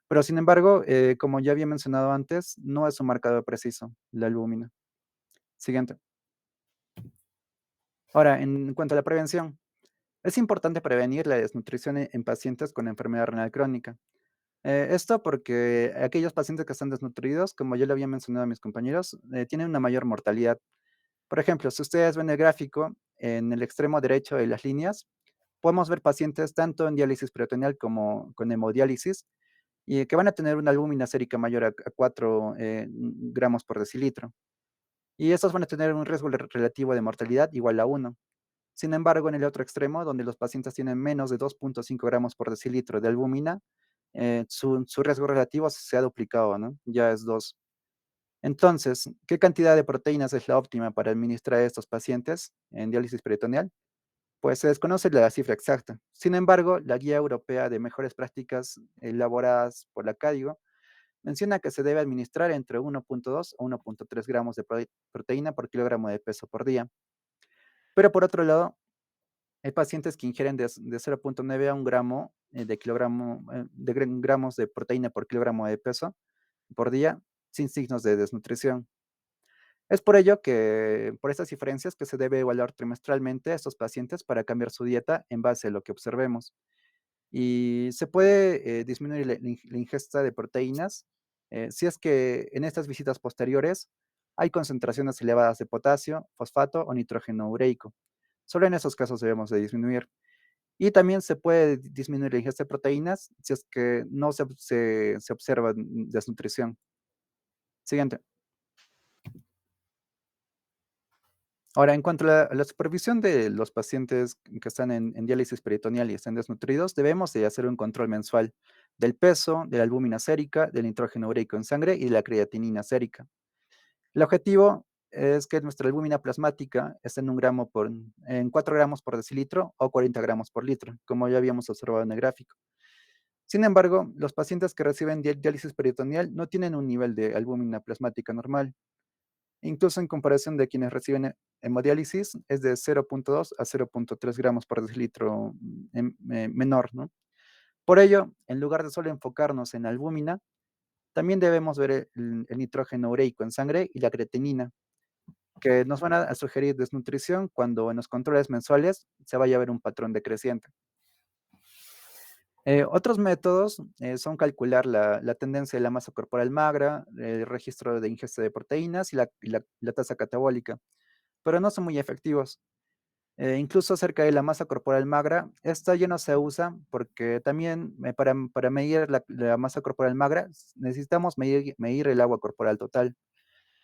Pero sin embargo, como ya había mencionado antes, no es un marcador preciso, la albúmina. Siguiente. Ahora, en cuanto a la prevención, es importante prevenir la desnutrición en pacientes con enfermedad renal crónica. Esto porque aquellos pacientes que están desnutridos, como ya lo había mencionado a mis compañeros, tienen una mayor mortalidad. Por ejemplo, si ustedes ven el gráfico, en el extremo derecho de las líneas, podemos ver pacientes tanto en diálisis peritoneal como con hemodiálisis, y que van a tener una albúmina sérica mayor a 4 gramos por decilitro. Y estos van a tener un riesgo relativo de mortalidad igual a 1. Sin embargo, en el otro extremo, donde los pacientes tienen menos de 2,5 gramos por decilitro de albúmina, su riesgo relativo se ha duplicado, ¿no? Ya es 2. Entonces, ¿qué cantidad de proteínas es la óptima para administrar a estos pacientes en diálisis peritoneal? Pues se desconoce la cifra exacta. Sin embargo, la Guía Europea de Mejores Prácticas elaboradas por la CADIGO menciona que se debe administrar entre 1,2 a 1,3 gramos de proteína por kilogramo de peso por día. Pero por otro lado, hay pacientes que ingieren de 0,9 a 1 gramo gramos de proteína por kilogramo de peso por día sin signos de desnutrición. Es por ello que, por estas diferencias, que se debe evaluar trimestralmente a estos pacientes para cambiar su dieta en base a lo que observemos. Y se puede disminuir la ingesta de proteínas si es que en estas visitas posteriores hay concentraciones elevadas de potasio, fosfato o nitrógeno ureico. Solo en esos casos debemos de disminuir. Y también se puede disminuir la ingesta de proteínas si es que no se observa desnutrición. Siguiente. Ahora, en cuanto a la supervisión de los pacientes que están en diálisis peritoneal y están desnutridos, debemos de hacer un control mensual del peso, de la albúmina sérica, del nitrógeno ureico en sangre y de la creatinina sérica. El objetivo es que nuestra albúmina plasmática esté en 4 gramos por decilitro o 40 gramos por litro, como ya habíamos observado en el gráfico. Sin embargo, los pacientes que reciben diálisis peritoneal no tienen un nivel de albúmina plasmática normal. Incluso en comparación de quienes reciben hemodiálisis, es de 0,2 a 0,3 gramos por decilitro menor, ¿no? Por ello, en lugar de solo enfocarnos en la albúmina, también debemos ver el nitrógeno ureico en sangre y la creatinina, que nos van a sugerir desnutrición cuando en los controles mensuales se vaya a ver un patrón decreciente. Otros métodos son calcular la tendencia de la masa corporal magra, el registro de ingesta de proteínas y la tasa catabólica, pero no son muy efectivos. Incluso acerca de la masa corporal magra, esta ya no se usa porque también para medir la masa corporal magra necesitamos medir el agua corporal total.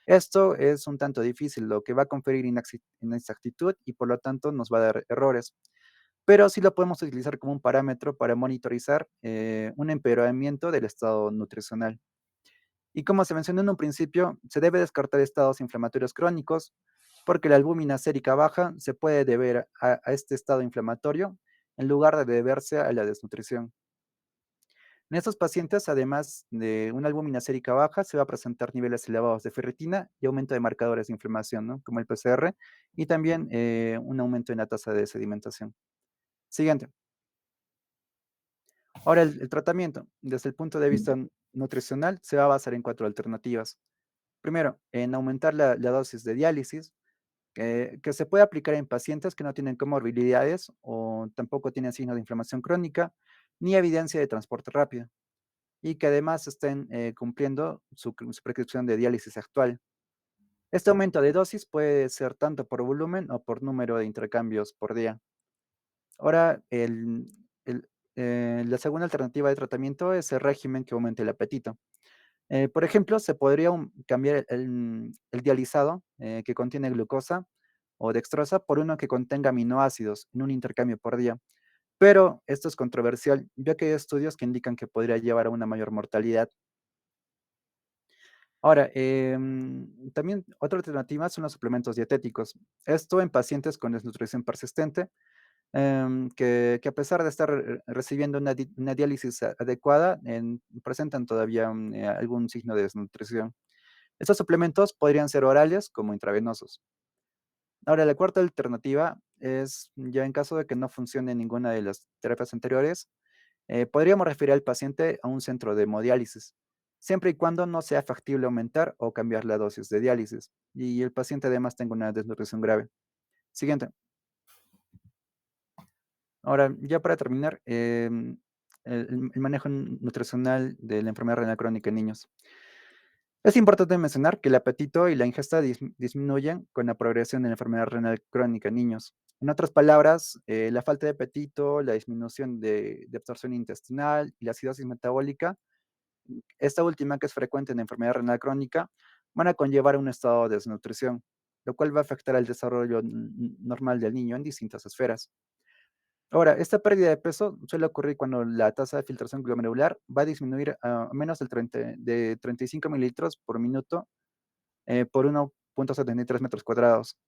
Esto es un tanto difícil, lo que va a conferir inexactitud y por lo tanto nos va a dar errores. Pero sí lo podemos utilizar como un parámetro para monitorizar un empeoramiento del estado nutricional. Y como se mencionó en un principio, se debe descartar estados inflamatorios crónicos porque la albúmina sérica baja se puede deber a este estado inflamatorio en lugar de deberse a la desnutrición. En estos pacientes, además de una albúmina sérica baja, se va a presentar niveles elevados de ferritina y aumento de marcadores de inflamación, ¿no? Como el PCR, y también un aumento en la tasa de sedimentación. Siguiente. Ahora, el tratamiento, desde el punto de vista nutricional, se va a basar en 4 alternativas. Primero, en aumentar la dosis de diálisis, que se puede aplicar en pacientes que no tienen comorbilidades o tampoco tienen signos de inflamación crónica, ni evidencia de transporte rápido, y que además estén cumpliendo su prescripción de diálisis actual. Este aumento de dosis puede ser tanto por volumen o por número de intercambios por día. Ahora, la segunda alternativa de tratamiento es el régimen que aumente el apetito. Por ejemplo, se podría cambiar el dializado que contiene glucosa o dextrosa por uno que contenga aminoácidos en un intercambio por día. Pero esto es controversial, ya que hay estudios que indican que podría llevar a una mayor mortalidad. Ahora, también otra alternativa son los suplementos dietéticos. Esto en pacientes con desnutrición persistente, que a pesar de estar recibiendo una diálisis adecuada, presentan todavía algún signo de desnutrición. Estos suplementos podrían ser orales como intravenosos. Ahora, la cuarta alternativa es, ya en caso de que no funcione ninguna de las terapias anteriores, podríamos referir al paciente a un centro de hemodiálisis, siempre y cuando no sea factible aumentar o cambiar la dosis de diálisis y el paciente además tenga una desnutrición grave. Siguiente. Ahora, ya para terminar, el manejo nutricional de la enfermedad renal crónica en niños. Es importante mencionar que el apetito y la ingesta disminuyen con la progresión de la enfermedad renal crónica en niños. En otras palabras, la falta de apetito, la disminución de absorción intestinal y la acidosis metabólica, esta última que es frecuente en la enfermedad renal crónica, van a conllevar un estado de desnutrición, lo cual va a afectar al desarrollo normal del niño en distintas esferas. Ahora, esta pérdida de peso suele ocurrir cuando la tasa de filtración glomerular va a disminuir a menos de 35 mililitros por minuto por 1,73 metros cuadrados.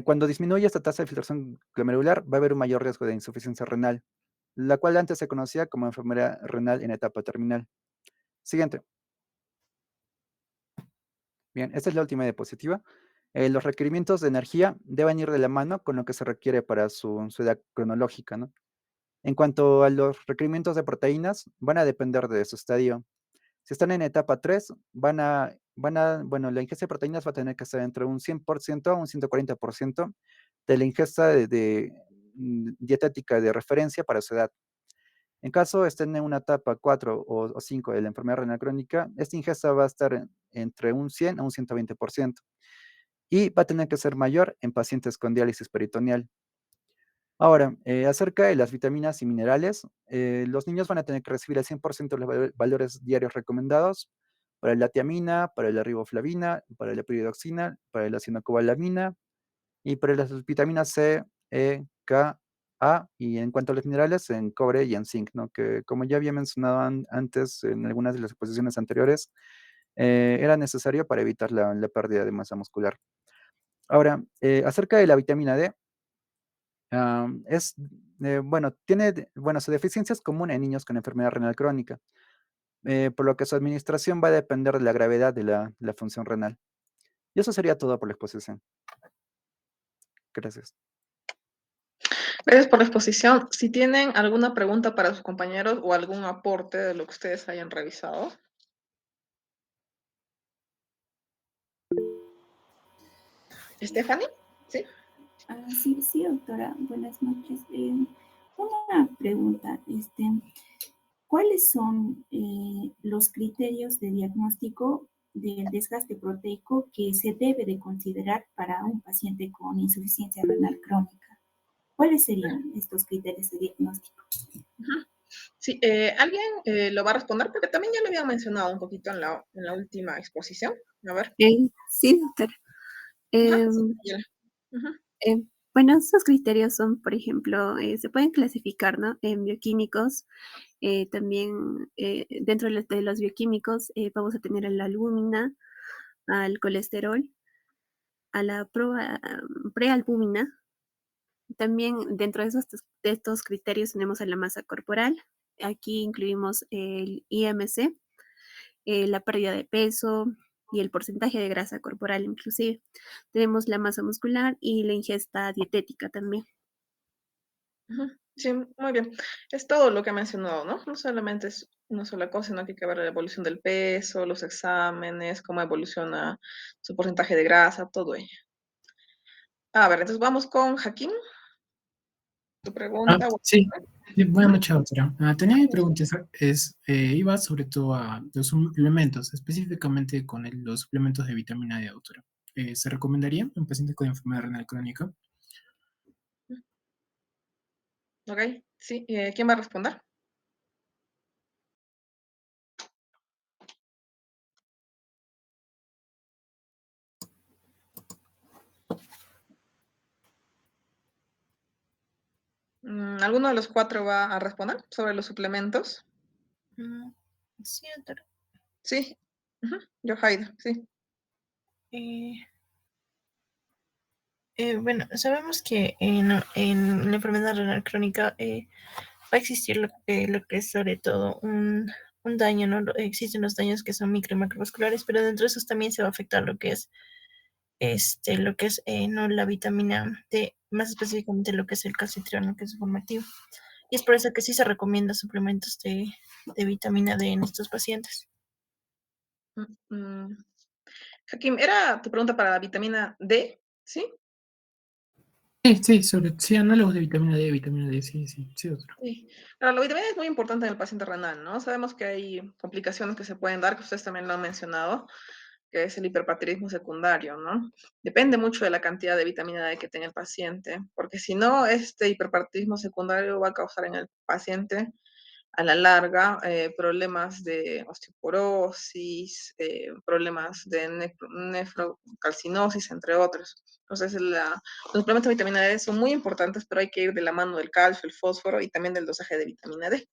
Cuando disminuye esta tasa de filtración glomerular, va a haber un mayor riesgo de insuficiencia renal, la cual antes se conocía como enfermedad renal en etapa terminal. Siguiente. Bien, esta es la última diapositiva. Los requerimientos de energía deben ir de la mano con lo que se requiere para su edad cronológica, ¿no? En cuanto a los requerimientos de proteínas, van a depender de su estadio. Si están en etapa 3, bueno, la ingesta de proteínas va a tener que ser entre un 100% a un 140% de la ingesta dietética de referencia para su edad. En caso estén en una etapa 4 o 5 de la enfermedad renal crónica, esta ingesta va a estar entre un 100 a un 120% y va a tener que ser mayor en pacientes con diálisis peritoneal. Ahora, acerca de las vitaminas y minerales, los niños van a tener que recibir el 100% de los valores diarios recomendados para la tiamina, para la riboflavina, para la piridoxina, para la cianocobalamina y para las vitaminas C, E, K, A, y en cuanto a los minerales, en cobre y en zinc, ¿no? Que como ya había mencionado antes en algunas de las exposiciones anteriores, era necesario para evitar la pérdida de masa muscular. Ahora, acerca de la vitamina D, es, bueno, su deficiencia es común en niños con enfermedad renal crónica, por lo que su administración va a depender de la gravedad de la función renal. Y eso sería todo por la exposición. Gracias. Gracias por la exposición. Si tienen alguna pregunta para sus compañeros o algún aporte de lo que ustedes hayan revisado. Stephanie, ¿sí? Sí, doctora. Buenas noches. Una pregunta. ¿Cuáles son los criterios de diagnóstico del desgaste proteico que se debe de considerar para un paciente con insuficiencia renal crónica? ¿Cuáles serían estos criterios de diagnóstico? Sí, ¿alguien lo va a responder? Porque también ya lo había mencionado un poquito en la última exposición. A ver. Sí, doctora. Bueno, estos criterios son, por ejemplo, se pueden clasificar, ¿no? En bioquímicos. También dentro de los bioquímicos vamos a tener a la albúmina, al colesterol, a la prealbúmina. También dentro de estos criterios tenemos a la masa corporal. Aquí incluimos el IMC, la pérdida de peso y el porcentaje de grasa corporal inclusive. Tenemos la masa muscular y la ingesta dietética también. Sí, muy bien. Es todo lo que ha mencionado, ¿no? No solamente es una sola cosa, sino que hay que ver la evolución del peso, los exámenes, cómo evoluciona su porcentaje de grasa, todo ello. A ver, entonces vamos con Joaquín. Tu pregunta. Sí, buenas noches, doctora. Tenía mi pregunta, iba sobre todo a los suplementos, específicamente con los suplementos de vitamina D, doctora. ¿Se recomendaría en pacientes con enfermedad renal crónica? Ok, sí. ¿Quién va a responder? ¿Alguno de los cuatro va a responder sobre los suplementos? Sí, doctora. Sí. Johaida, sí. Bueno, sabemos que en la enfermedad renal crónica va a existir lo que es sobre todo un daño, ¿no? Existen los daños que son micro y macrovasculares, pero dentro de esos también se va a afectar lo que es no la vitamina D, más específicamente lo que es el calcitriol, que es formativo. Y es por eso que sí se recomienda suplementos de vitamina D en estos pacientes. Hakim, ¿era tu pregunta para la vitamina D? ¿Sí? Sí, sí, análogos de vitamina D, sí, doctora. Sí. Ahora, la vitamina D es muy importante en el paciente renal, ¿no? Sabemos que hay complicaciones que se pueden dar, que ustedes también lo han mencionado, que es el hiperpatrirismo secundario, ¿no? Depende mucho de la cantidad de vitamina D que tenga el paciente, porque si no, este hiperpatrirismo secundario va a causar en el paciente a la larga problemas de osteoporosis, problemas de nefrocalcinosis, entre otros. Entonces, los suplementos de vitamina D son muy importantes, pero hay que ir de la mano del calcio, el fósforo y también del dosaje de vitamina D.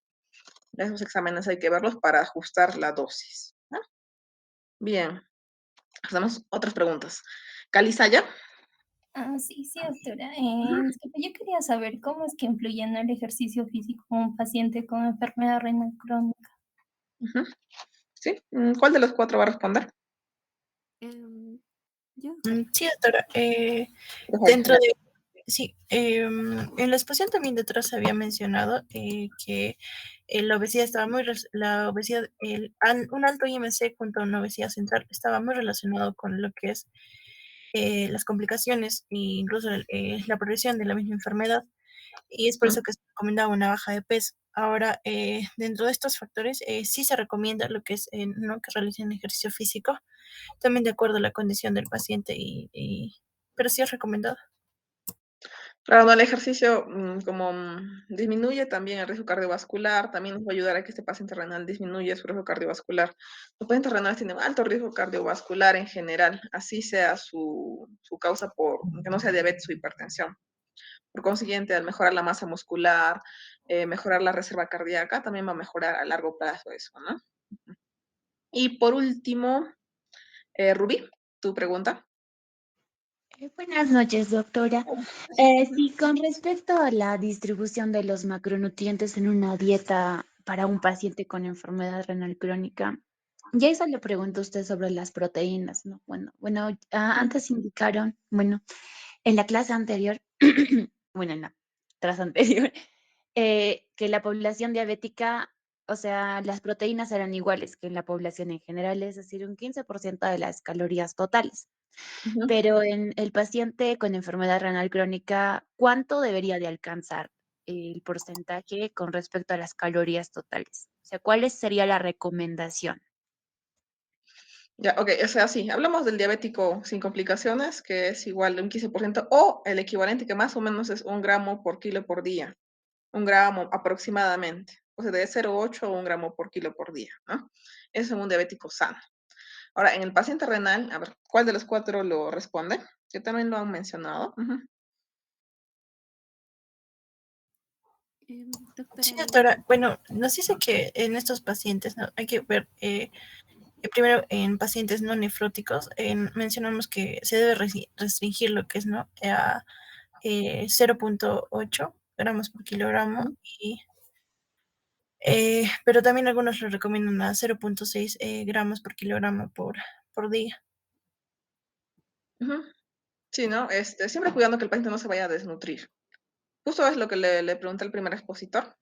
Esos exámenes hay que verlos para ajustar la dosis, ¿no? Bien, hacemos otras preguntas. Calisaya. Sí, sí, doctora. Disculpe, yo quería saber cómo es que influye en el ejercicio físico un paciente con enfermedad renal crónica. ¿Sí? ¿Cuál de los cuatro va a responder? Yo. Sí, doctora. Dentro de... Sí, en la exposición también detrás se había mencionado que la obesidad estaba la obesidad, un alto IMC junto a una obesidad central estaba muy relacionado con lo que es las complicaciones e incluso la progresión de la misma enfermedad. Y es por eso que se recomienda una baja de peso. Ahora, dentro de estos factores, sí se recomienda lo que es no que realicen ejercicio físico, también de acuerdo a la condición del paciente, pero sí es recomendado. Claro, no, el ejercicio como disminuye también el riesgo cardiovascular, también nos va a ayudar a que este paciente renal disminuya su riesgo cardiovascular. Los pacientes renales tienen alto riesgo cardiovascular en general, así sea su causa que no sea diabetes o hipertensión. Por consiguiente, al mejorar la masa muscular, mejorar la reserva cardíaca, también va a mejorar a largo plazo eso, ¿no? Y por último, Rubí, tu pregunta. Buenas noches, doctora. Sí, con respecto a la distribución de los macronutrientes en una dieta para un paciente con enfermedad renal crónica, ya eso le pregunto a usted sobre las proteínas, ¿no? Bueno, antes indicaron, bueno, en la clase anterior, bueno, en la clase anterior, que la población diabética, o sea, las proteínas eran iguales que en la población en general, es decir, un 15% de las calorías totales. Pero en el paciente con enfermedad renal crónica, ¿cuánto debería de alcanzar el porcentaje con respecto a las calorías totales? O sea, ¿cuál sería la recomendación? Ya, ok, o sea, sí, hablamos del diabético sin complicaciones, que es igual de un 15%, o el equivalente que más o menos es 1 gramo por kilo por día, 1 gramo aproximadamente, o sea, de 0,8 a 1 gramo por kilo por día, ¿no? Eso es un diabético sano. Ahora, en el paciente renal, a ver, ¿cuál de los cuatro lo responde? Que también lo han mencionado. Sí, Doctora, doctora. Bueno, nos dice que en estos pacientes ¿no? hay que ver, primero en pacientes no nefróticos, mencionamos que se debe restringir lo que es ¿no? a 0,8 gramos por kilogramo, pero también algunos lo recomiendan a 0,6 gramos por kilogramo por día. Sí, ¿no? Siempre cuidando que el paciente no se vaya a desnutrir. Justo es lo que le pregunté al primer expositor,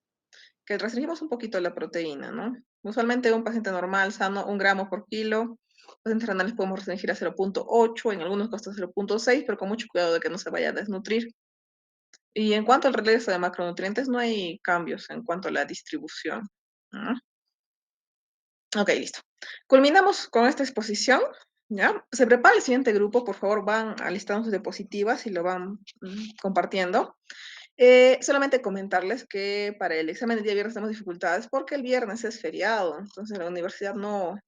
que restringimos un poquito la proteína, ¿no? Usualmente un paciente normal, sano, 1 gramo por kilo. Pacientes renales podemos restringir a 0,8, en algunos casos a 0,6, pero con mucho cuidado de que no se vaya a desnutrir. Y en cuanto al regreso de macronutrientes, no hay cambios en cuanto a la distribución, ¿no? Ok, listo. Culminamos con esta exposición, ¿ya? Se prepara el siguiente grupo, por favor, van alistando sus diapositivas y lo van compartiendo. Solamente comentarles que para el examen del día viernes tenemos dificultades porque el viernes es feriado, entonces en la universidad no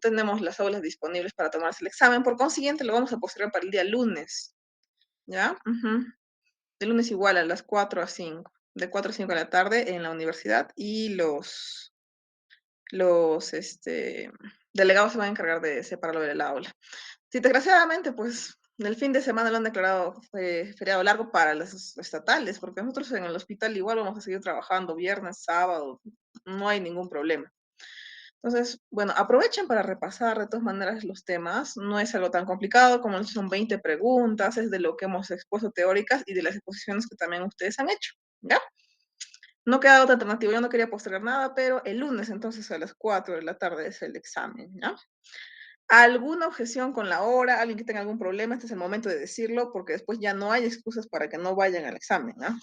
tenemos las aulas disponibles para tomarse el examen, por consiguiente lo vamos a postergar para el día lunes, ¿ya? De lunes igual a las 4 a 5, de 4 a 5 de la tarde en la universidad y de delegados se van a encargar de separarlo del aula. Si desgraciadamente, pues, el fin de semana lo han declarado feriado largo para las estatales, porque nosotros en el hospital igual vamos a seguir trabajando viernes, sábado, no hay ningún problema. Entonces, bueno, aprovechen para repasar de todas maneras los temas. No es algo tan complicado, como son 20 preguntas, es de lo que hemos expuesto teóricas y de las exposiciones que también ustedes han hecho, ¿ya? No queda otra alternativa, yo no quería postergar nada, pero el lunes entonces a las 4 de la tarde es el examen, ¿ya? ¿Alguna objeción con la hora? ¿Alguien que tenga algún problema? Este es el momento de decirlo, porque después ya no hay excusas para que no vayan al examen, ¿no?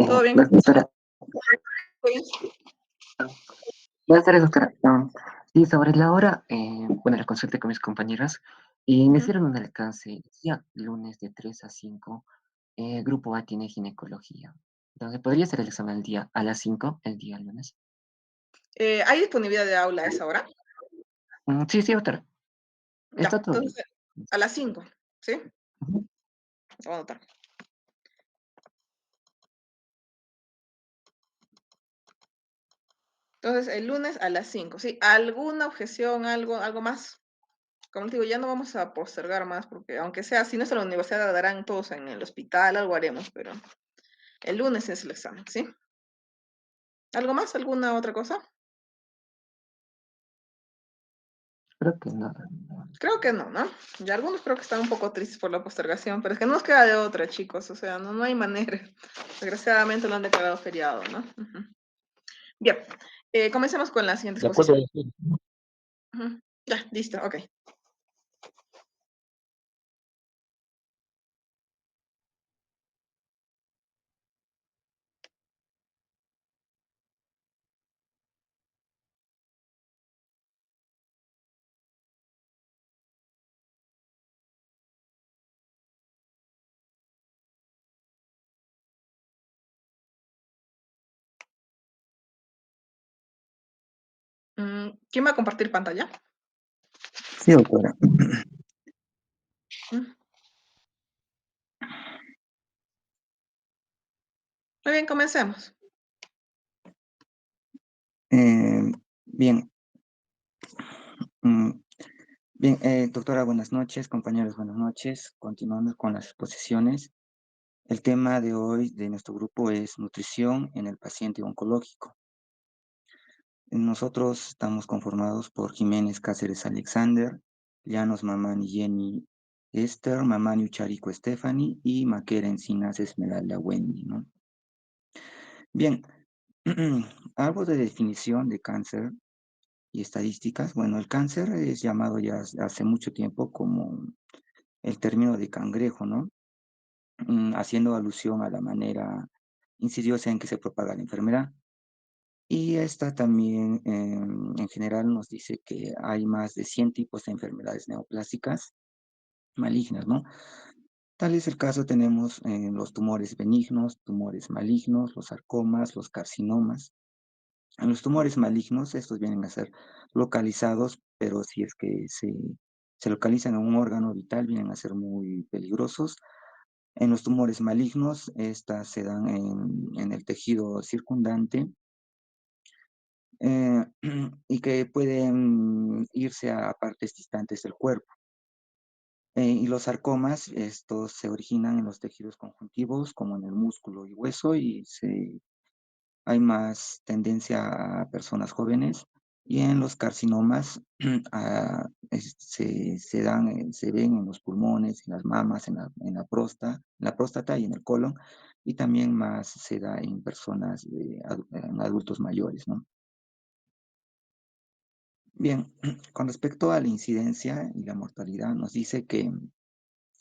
¿Todo bien? Doctora, ¿Sí? buenas tardes, doctora. Sí, sobre la hora, bueno, la consulté con mis compañeras y me Ujú. hicieron un alcance, decía lunes de 3 a 5, grupo A tiene ginecología. Entonces, ¿podría ser el examen el día a las 5, el día lunes? ¿Hay disponibilidad de aula a esa hora? Sí, sí, doctora, Ya, está todo bien. entonces a las 5, ¿sí? Ujú. Lo voy a anotar. Entonces, el lunes a las 5, ¿sí? ¿Alguna objeción, algo más? Como te digo, ya no vamos a postergar más, porque aunque sea, si no es en la universidad, darán todos en el hospital, algo haremos, pero el lunes es el examen, ¿sí? ¿Algo más? ¿Alguna otra cosa? Creo que no. Creo que no, ¿no? Y algunos creo que están un poco tristes por la postergación, pero es que no nos queda de otra, chicos, o sea, no hay manera. Desgraciadamente lo han declarado feriado, ¿no? Ujú. Bien, comencemos con la siguiente De acuerdo, exposición. doctor. Ujú. Ya, listo, ok. ¿Quién va a compartir pantalla? Sí, doctora. Mm. Muy bien, comencemos. Bien, mm, bien, doctora, buenas noches, compañeros, buenas noches. Continuando con las exposiciones. El tema de hoy de nuestro grupo es nutrición en el paciente oncológico. Nosotros estamos conformados por Jiménez Cáceres Alexander, Llanos Mamani Jenny Esther, Mamani Ucharico Stephanie y Maquera Encinas Esmeralda Wendy, ¿no? Bien, algo de definición de cáncer y estadísticas. Bueno, el cáncer es llamado ya hace mucho tiempo como el término de cangrejo, ¿no? Haciendo alusión a la manera insidiosa en que se propaga la enfermedad. Y esta también, en general, nos dice que hay más de 100 tipos de enfermedades neoplásicas malignas, ¿no? Tal es el caso, tenemos los tumores benignos, tumores malignos, los sarcomas, los carcinomas. En los tumores malignos, estos vienen a ser localizados, pero si es que se localizan en un órgano vital, vienen a ser muy peligrosos. En los tumores malignos, estas se dan en el tejido circundante eh, y que pueden irse a partes distantes del cuerpo. Y los sarcomas, estos se originan en los tejidos conjuntivos, como en el músculo y hueso, y hay más tendencia a personas jóvenes. Y en los carcinomas se ven en los pulmones, en las mamas, en la próstata y en el colon, y también más se da en personas, en adultos mayores, ¿no? Bien, con respecto a la incidencia y la mortalidad, nos dice que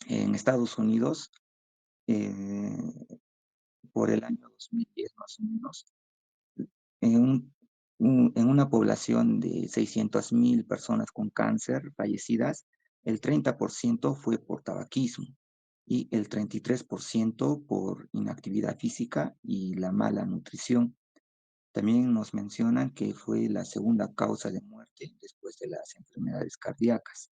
en Estados Unidos, eh, por el año 2010 más o menos, en, en una población de 600.000 personas con cáncer fallecidas, el 30% fue por tabaquismo y el 33% por inactividad física y la mala nutrición. También nos mencionan que fue la segunda causa de muerte después de las enfermedades cardíacas.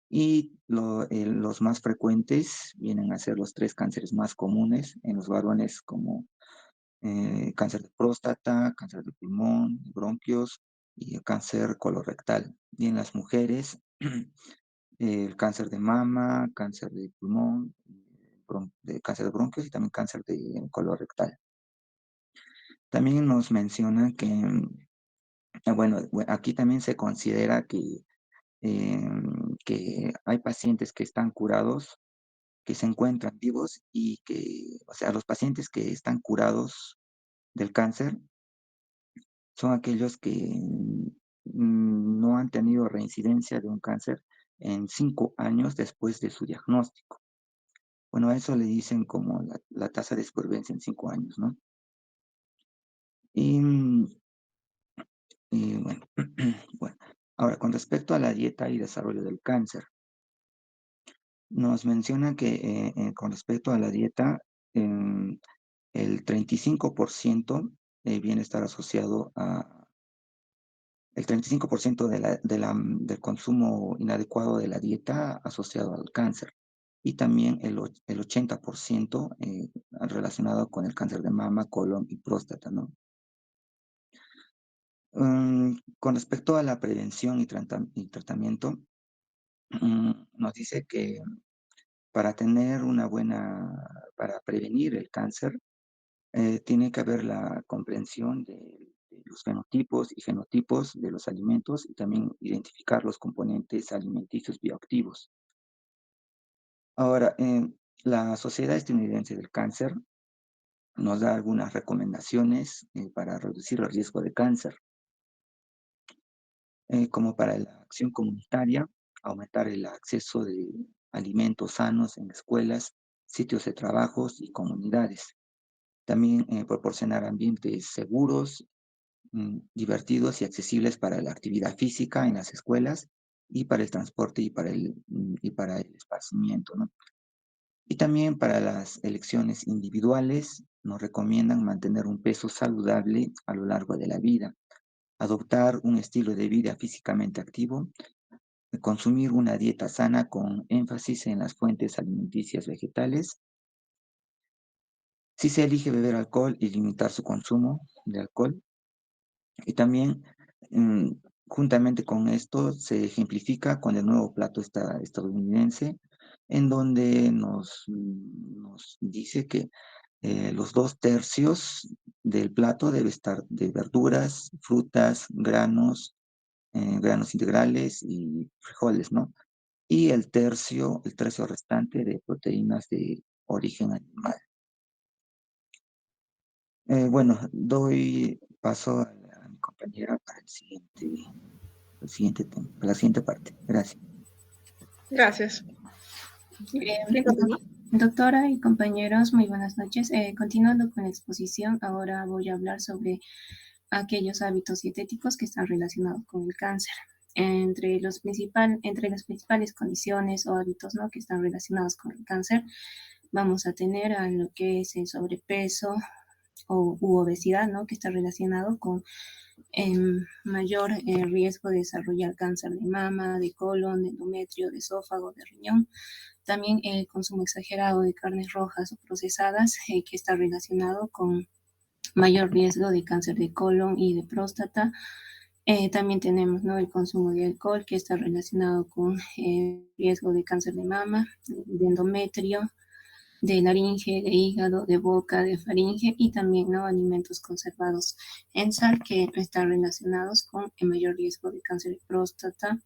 Y los más frecuentes vienen a ser los tres cánceres más comunes en los varones, como cáncer de próstata, cáncer de pulmón, bronquios y el cáncer colorectal. Y en las mujeres, el cáncer de mama, cáncer de pulmón, cáncer de bronquios y también cáncer de colorectal. También nos menciona que, bueno, aquí también se considera que hay pacientes que están curados, que se encuentran vivos y que, o sea, los pacientes que están curados del cáncer son aquellos que no han tenido reincidencia de un cáncer en 5 años después de su diagnóstico. Bueno, a eso le dicen como la tasa de supervivencia en 5 años, ¿no? Y, bueno, bueno, ahora con respecto a la dieta y desarrollo del cáncer, nos menciona que con respecto a la dieta, el 35% viene a estar asociado a el 35% del consumo inadecuado de la dieta asociado al cáncer y también el 80% relacionado con el cáncer de mama, colon y próstata, ¿no? Con respecto a la prevención y tratamiento, nos dice que para prevenir el cáncer, tiene que haber la comprensión de los fenotipos y genotipos de los alimentos y también identificar los componentes alimenticios bioactivos. Ahora, la Sociedad Estadounidense del Cáncer nos da algunas recomendaciones para reducir el riesgo de cáncer, como para la acción comunitaria, aumentar el acceso de alimentos sanos en escuelas, sitios de trabajos y comunidades. También proporcionar ambientes seguros, divertidos y accesibles para la actividad física en las escuelas y para el transporte y para el esparcimiento, ¿no? Y también para las elecciones individuales nos recomiendan mantener un peso saludable a lo largo de la vida, adoptar un estilo de vida físicamente activo, consumir una dieta sana con énfasis en las fuentes alimenticias vegetales. Si se elige beber alcohol y limitar su consumo de alcohol. Y también, juntamente con esto, se ejemplifica con el nuevo plato estadounidense, en donde nos dice que los 2/3 del plato debe estar de verduras, frutas, granos integrales y frijoles, ¿no? Y el tercio restante de proteínas de origen animal. Bueno, doy paso a mi compañera para la siguiente parte. Gracias. Gracias. ¿Quién continúa? Doctora y compañeros, muy buenas noches. Continuando con la exposición, ahora voy a hablar sobre aquellos hábitos dietéticos que están relacionados con el cáncer. Entre las principales condiciones o hábitos, ¿no?, que están relacionados con el cáncer, vamos a tener a lo que es el sobrepeso u obesidad, ¿no?, que está relacionado con mayor riesgo de desarrollar cáncer de mama, de colon, de endometrio, de esófago, de riñón. También el consumo exagerado de carnes rojas o procesadas, que está relacionado con mayor riesgo de cáncer de colon y de próstata. También tenemos, ¿no?, el consumo de alcohol, que está relacionado con riesgo de cáncer de mama, de endometrio, de laringe, de hígado, de boca, de faringe, y también, ¿no?, alimentos conservados en sal, que están relacionados con el mayor riesgo de cáncer de próstata,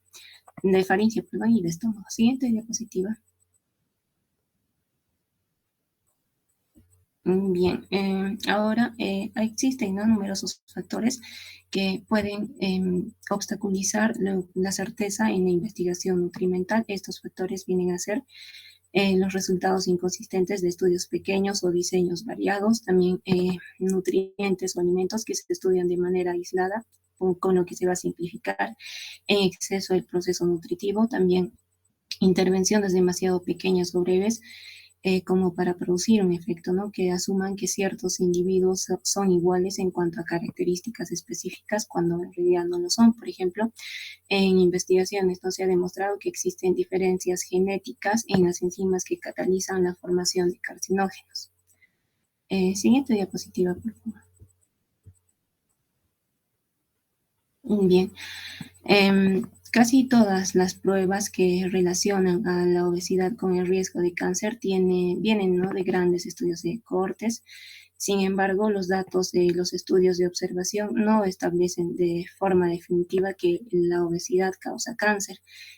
de faringe, perdón, y de estómago. Siguiente diapositiva. Bien, ahora existen, ¿no?, numerosos factores que pueden obstaculizar la certeza en la investigación nutrimental. Estos factores vienen a ser los resultados inconsistentes de estudios pequeños o diseños variados, también nutrientes o alimentos que se estudian de manera aislada, con lo que se va a simplificar en exceso el proceso nutritivo, también intervenciones demasiado pequeñas o breves, como para producir un efecto, ¿no?, que asuman que ciertos individuos son iguales en cuanto a características específicas, cuando en realidad no lo son. Por ejemplo, en investigaciones no se ha demostrado que existen diferencias genéticas en las enzimas que catalizan la formación de carcinógenos. Siguiente diapositiva, por favor. Bien. Casi todas las pruebas que relacionan a la obesidad con el riesgo de cáncer vienen, ¿no?, de grandes estudios de cohortes. Sin embargo, los datos de los estudios de observación no establecen de forma definitiva que la obesidad causa cáncer.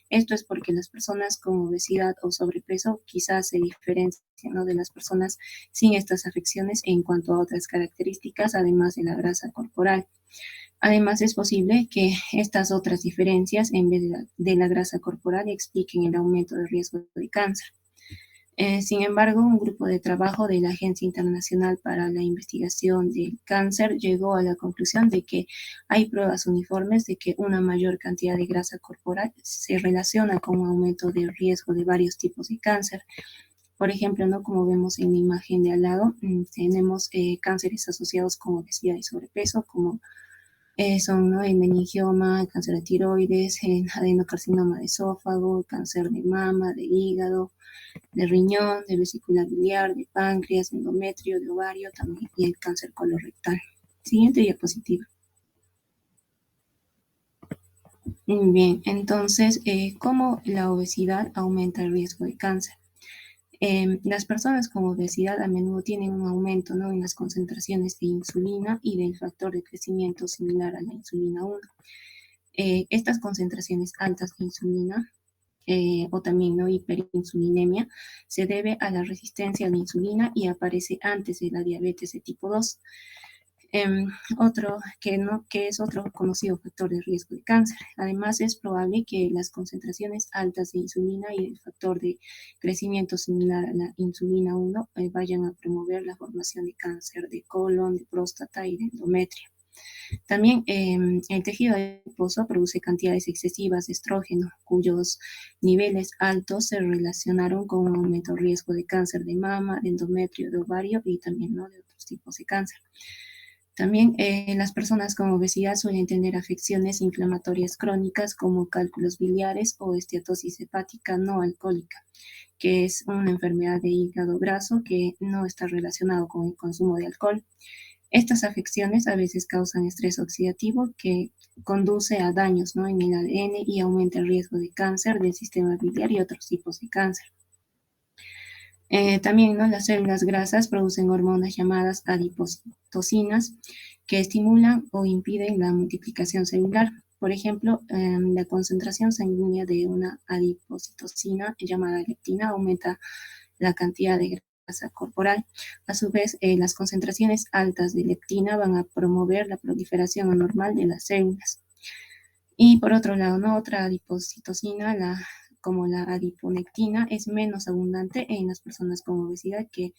Esto es porque las personas con obesidad o sobrepeso quizás se diferencian, ¿no?, de las personas sin estas afecciones en cuanto a otras características, además de la grasa corporal. Además, es posible que estas otras diferencias, en vez de la grasa corporal, expliquen el aumento del riesgo de cáncer. Sin embargo, un grupo de trabajo de la Agencia Internacional para la Investigación del Cáncer llegó a la conclusión de que hay pruebas uniformes de que una mayor cantidad de grasa corporal se relaciona con un aumento del riesgo de varios tipos de cáncer. Por ejemplo, ¿no?, como vemos en la imagen de al lado, tenemos cánceres asociados con obesidad y sobrepeso, como son, ¿no?, el meningioma, el cáncer de tiroides, el adenocarcinoma de esófago, cáncer de mama, de hígado, de riñón, de vesícula biliar, de páncreas, de endometrio, de ovario también, y el cáncer colorectal. Siguiente diapositiva. Bien, entonces, ¿cómo la obesidad aumenta el riesgo de cáncer? Las personas con obesidad a menudo tienen un aumento, ¿no?, en las concentraciones de insulina y del factor de crecimiento similar a la insulina 1. Estas concentraciones altas de insulina o también, ¿no?, hiperinsulinemia se debe a la resistencia a la insulina y aparece antes de la diabetes de tipo 2. Otro que es otro conocido factor de riesgo de cáncer. Además, es probable que las concentraciones altas de insulina y el factor de crecimiento similar a la insulina 1 vayan a promover la formación de cáncer de colon, de próstata y de endometrio. También el tejido adiposo produce cantidades excesivas de estrógeno, cuyos niveles altos se relacionaron con un aumento de riesgo de cáncer de mama, de endometrio, de ovario y también, ¿no?, de otros tipos de cáncer. También las personas con obesidad suelen tener afecciones inflamatorias crónicas como cálculos biliares o esteatosis hepática no alcohólica, que es una enfermedad de hígado graso que no está relacionado con el consumo de alcohol. Estas afecciones a veces causan estrés oxidativo que conduce a daños, ¿no?, en el ADN y aumenta el riesgo de cáncer del sistema biliar y otros tipos de cáncer. También, ¿no?, las células grasas producen hormonas llamadas adipocitocinas que estimulan o impiden la multiplicación celular. Por ejemplo, la concentración sanguínea de una adipocitocina llamada leptina aumenta la cantidad de grasa corporal. A su vez, las concentraciones altas de leptina van a promover la proliferación anormal de las células. Y por otro lado, ¿no?, otra adipocitocina, como la adiponectina, es menos abundante en las personas con obesidad que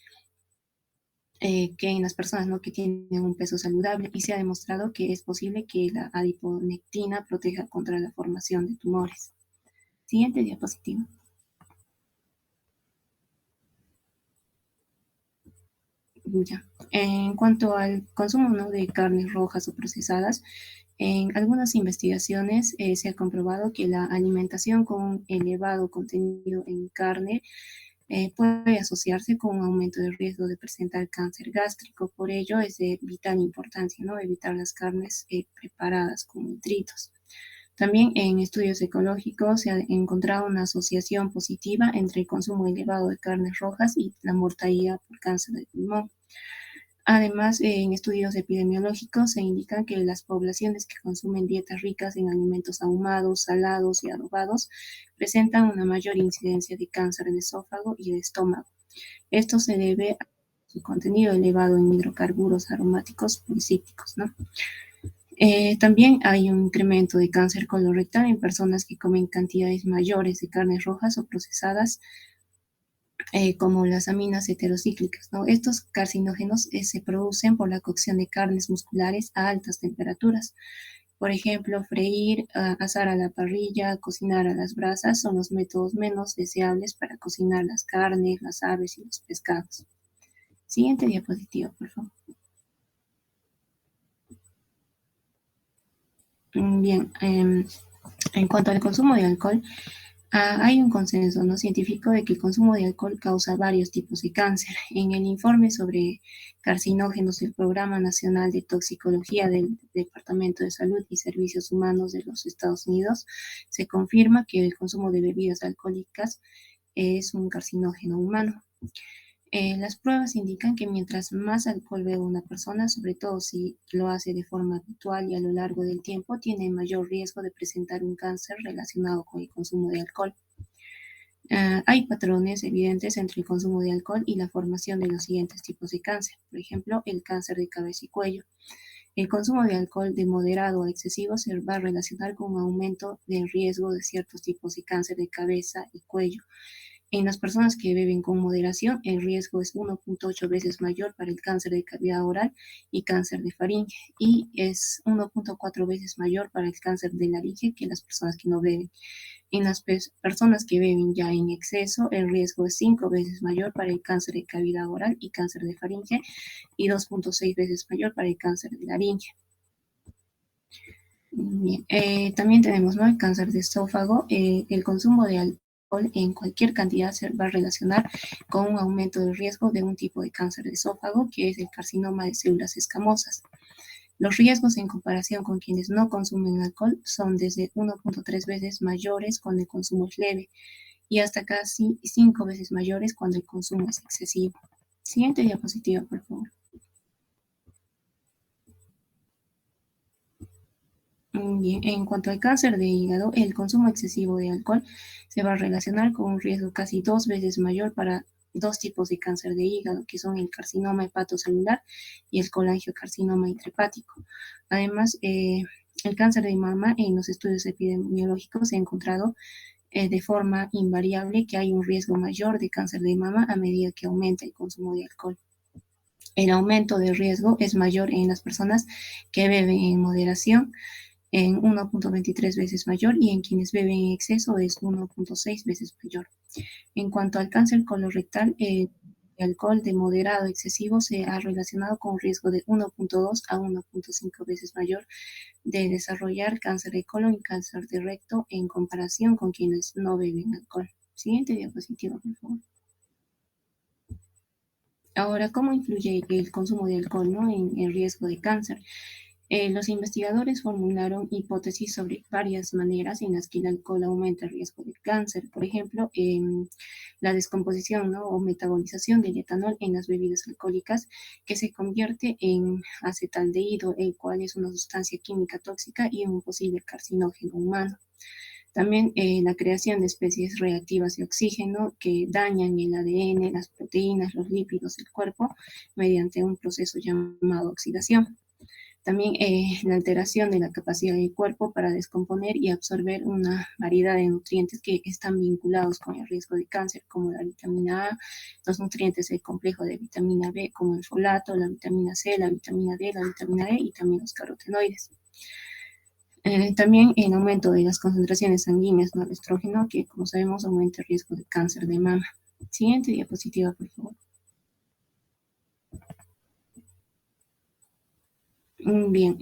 en las personas, ¿no?, que tienen un peso saludable, y se ha demostrado que es posible que la adiponectina proteja contra la formación de tumores. Siguiente diapositiva. Ya. En cuanto al consumo, ¿no?, de carnes rojas o procesadas, en algunas investigaciones se ha comprobado que la alimentación con un elevado contenido en carne puede asociarse con un aumento del riesgo de presentar cáncer gástrico. Por ello, es de vital importancia, ¿no?, evitar las carnes preparadas con nitritos. También en estudios ecológicos se ha encontrado una asociación positiva entre el consumo elevado de carnes rojas y la mortalidad por cáncer de pulmón. Además, en estudios epidemiológicos se indica que las poblaciones que consumen dietas ricas en alimentos ahumados, salados y adobados presentan una mayor incidencia de cáncer de esófago y de estómago. Esto se debe a su contenido elevado en hidrocarburos aromáticos policíclicos, ¿no? También hay un incremento de cáncer colorectal en personas que comen cantidades mayores de carnes rojas o procesadas, como las aminas heterocíclicas, ¿no? Estos carcinógenos se producen por la cocción de carnes musculares a altas temperaturas. Por ejemplo, freír, asar a la parrilla, cocinar a las brasas son los métodos menos deseables para cocinar las carnes, las aves y los pescados. Siguiente diapositiva, por favor. Bien, en cuanto al consumo de alcohol, Hay un consenso no científico de que el consumo de alcohol causa varios tipos de cáncer. En el informe sobre carcinógenos del Programa Nacional de Toxicología del Departamento de Salud y Servicios Humanos de los Estados Unidos, se confirma que el consumo de bebidas alcohólicas es un carcinógeno humano. Las pruebas indican que mientras más alcohol bebe una persona, sobre todo si lo hace de forma habitual y a lo largo del tiempo, tiene mayor riesgo de presentar un cáncer relacionado con el consumo de alcohol. Hay patrones evidentes entre el consumo de alcohol y la formación de los siguientes tipos de cáncer. Por ejemplo, el cáncer de cabeza y cuello. El consumo de alcohol de moderado a excesivo se va a relacionar con un aumento del riesgo de ciertos tipos de cáncer de cabeza y cuello. En las personas que beben con moderación, el riesgo es 1.8 veces mayor para el cáncer de cavidad oral y cáncer de faringe, y es 1.4 veces mayor para el cáncer de laringe que las personas que no beben. En las personas que beben ya en exceso, el riesgo es 5 veces mayor para el cáncer de cavidad oral y cáncer de faringe, y 2.6 veces mayor para el cáncer de laringe. Bien, también tenemos, ¿no?, el cáncer de esófago. El consumo de alcohol en cualquier cantidad se va a relacionar con un aumento del riesgo de un tipo de cáncer de esófago, que es el carcinoma de células escamosas. Los riesgos en comparación con quienes no consumen alcohol son desde 1.3 veces mayores cuando el consumo es leve y hasta casi 5 veces mayores cuando el consumo es excesivo. Siguiente diapositiva, por favor. Bien, en cuanto al cáncer de hígado, el consumo excesivo de alcohol se va a relacionar con un riesgo casi 2 veces mayor para dos tipos de cáncer de hígado, que son el carcinoma hepatocelular y el colangiocarcinoma intrahepático. Además, el cáncer de mama, en los estudios epidemiológicos se ha encontrado de forma invariable que hay un riesgo mayor de cáncer de mama a medida que aumenta el consumo de alcohol. El aumento de riesgo es mayor en las personas que beben en moderación, en 1.23 veces mayor, y en quienes beben en exceso es 1.6 veces mayor. En cuanto al cáncer colorectal, el alcohol de moderado excesivo se ha relacionado con un riesgo de 1.2 a 1.5 veces mayor de desarrollar cáncer de colon y cáncer de recto en comparación con quienes no beben alcohol. Siguiente diapositiva, por favor. Ahora, ¿cómo influye el consumo de alcohol, ¿no?, en el riesgo de cáncer? Los investigadores formularon hipótesis sobre varias maneras en las que el alcohol aumenta el riesgo de cáncer. Por ejemplo, la descomposición, ¿no?, o metabolización del etanol en las bebidas alcohólicas, que se convierte en acetaldehído, el cual es una sustancia química tóxica y un posible carcinógeno humano. También la creación de especies reactivas de oxígeno que dañan el ADN, las proteínas, los lípidos del cuerpo mediante un proceso llamado oxidación. También la alteración de la capacidad del cuerpo para descomponer y absorber una variedad de nutrientes que están vinculados con el riesgo de cáncer, como la vitamina A, los nutrientes del complejo de vitamina B, como el folato, la vitamina C, la vitamina D, la vitamina E y también los carotenoides. También el aumento de las concentraciones sanguíneas de estrógeno, que como sabemos aumenta el riesgo de cáncer de mama. Siguiente diapositiva, por favor. Bien,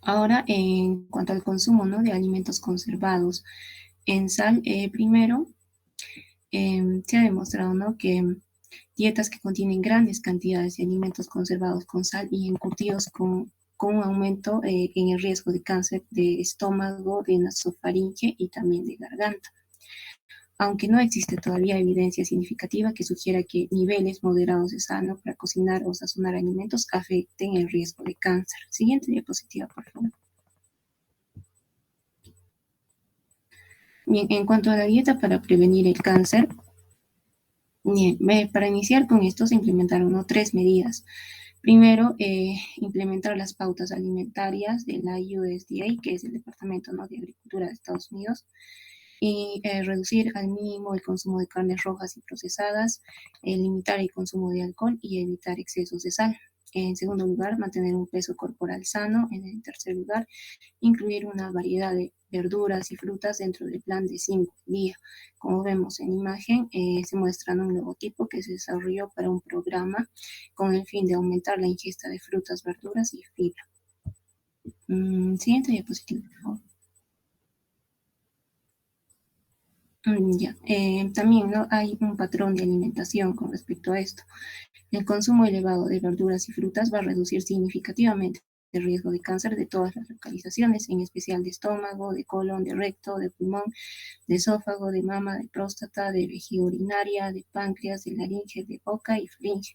ahora en cuanto al consumo, ¿no?, de alimentos conservados en sal, primero se ha demostrado, ¿no?, que dietas que contienen grandes cantidades de alimentos conservados con sal y encurtidos con un aumento en el riesgo de cáncer de estómago, de nasofaringe y también de garganta. Aunque no existe todavía evidencia significativa que sugiera que niveles moderados de sal, ¿no?, para cocinar o sazonar alimentos afecten el riesgo de cáncer. Siguiente diapositiva, por favor. Bien, en cuanto a la dieta para prevenir el cáncer, bien, para iniciar con esto se implementaron, ¿no?, 3 medidas. Primero, implementar las pautas alimentarias de la USDA, que es el Departamento, ¿no?, de Agricultura de Estados Unidos, y reducir al mínimo el consumo de carnes rojas y procesadas, limitar el consumo de alcohol y evitar excesos de sal. En segundo lugar, mantener un peso corporal sano. En el tercer lugar, incluir una variedad de verduras y frutas dentro del plan de 5 días. Como vemos en imagen, se muestra un logotipo que se desarrolló para un programa con el fin de aumentar la ingesta de frutas, verduras y fibra. Siguiente diapositiva, por favor. Ya, también, ¿no? Hay un patrón de alimentación con respecto a esto. El consumo elevado de verduras y frutas va a reducir significativamente el riesgo de cáncer de todas las localizaciones, en especial de estómago, de colon, de recto, de pulmón, de esófago, de mama, de próstata, de vejiga urinaria, de páncreas, de laringe, de boca y faringe.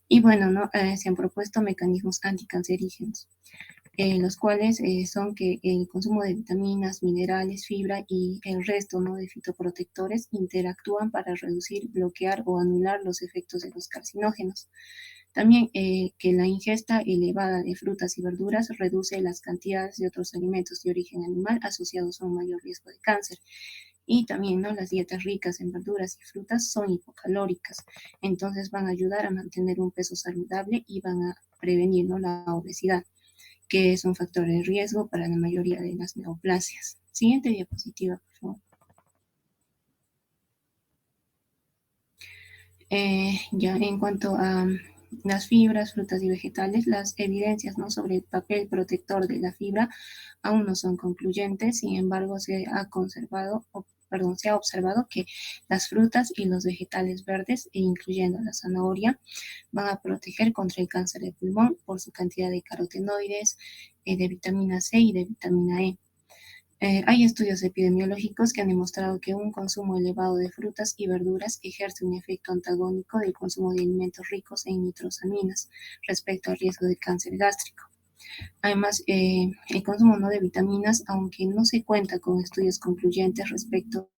Y bueno, ¿no? Se han propuesto mecanismos anticancerígenos, los cuales son que el consumo de vitaminas, minerales, fibra y el resto, ¿no?, de fitoprotectores interactúan para reducir, bloquear o anular los efectos de los carcinógenos. También que la ingesta elevada de frutas y verduras reduce las cantidades de otros alimentos de origen animal asociados a un mayor riesgo de cáncer. Y también, ¿no?, las dietas ricas en verduras y frutas son hipocalóricas, entonces van a ayudar a mantener un peso saludable y van a prevenir, ¿no?, la obesidad, que es un factor de riesgo para la mayoría de las neoplasias. Siguiente diapositiva, por favor. Ya en cuanto a las fibras, frutas y vegetales, las evidencias, ¿no?, sobre el papel protector de la fibra aún no son concluyentes. Sin embargo, se ha observado que las frutas y los vegetales verdes, incluyendo la zanahoria, van a proteger contra el cáncer de pulmón por su cantidad de carotenoides, de vitamina C y de vitamina E. Hay estudios epidemiológicos que han demostrado que un consumo elevado de frutas y verduras ejerce un efecto antagónico del consumo de alimentos ricos en nitrosaminas respecto al riesgo de cáncer gástrico. Además, el consumo, ¿no?, de vitaminas, aunque no se cuenta con estudios concluyentes respecto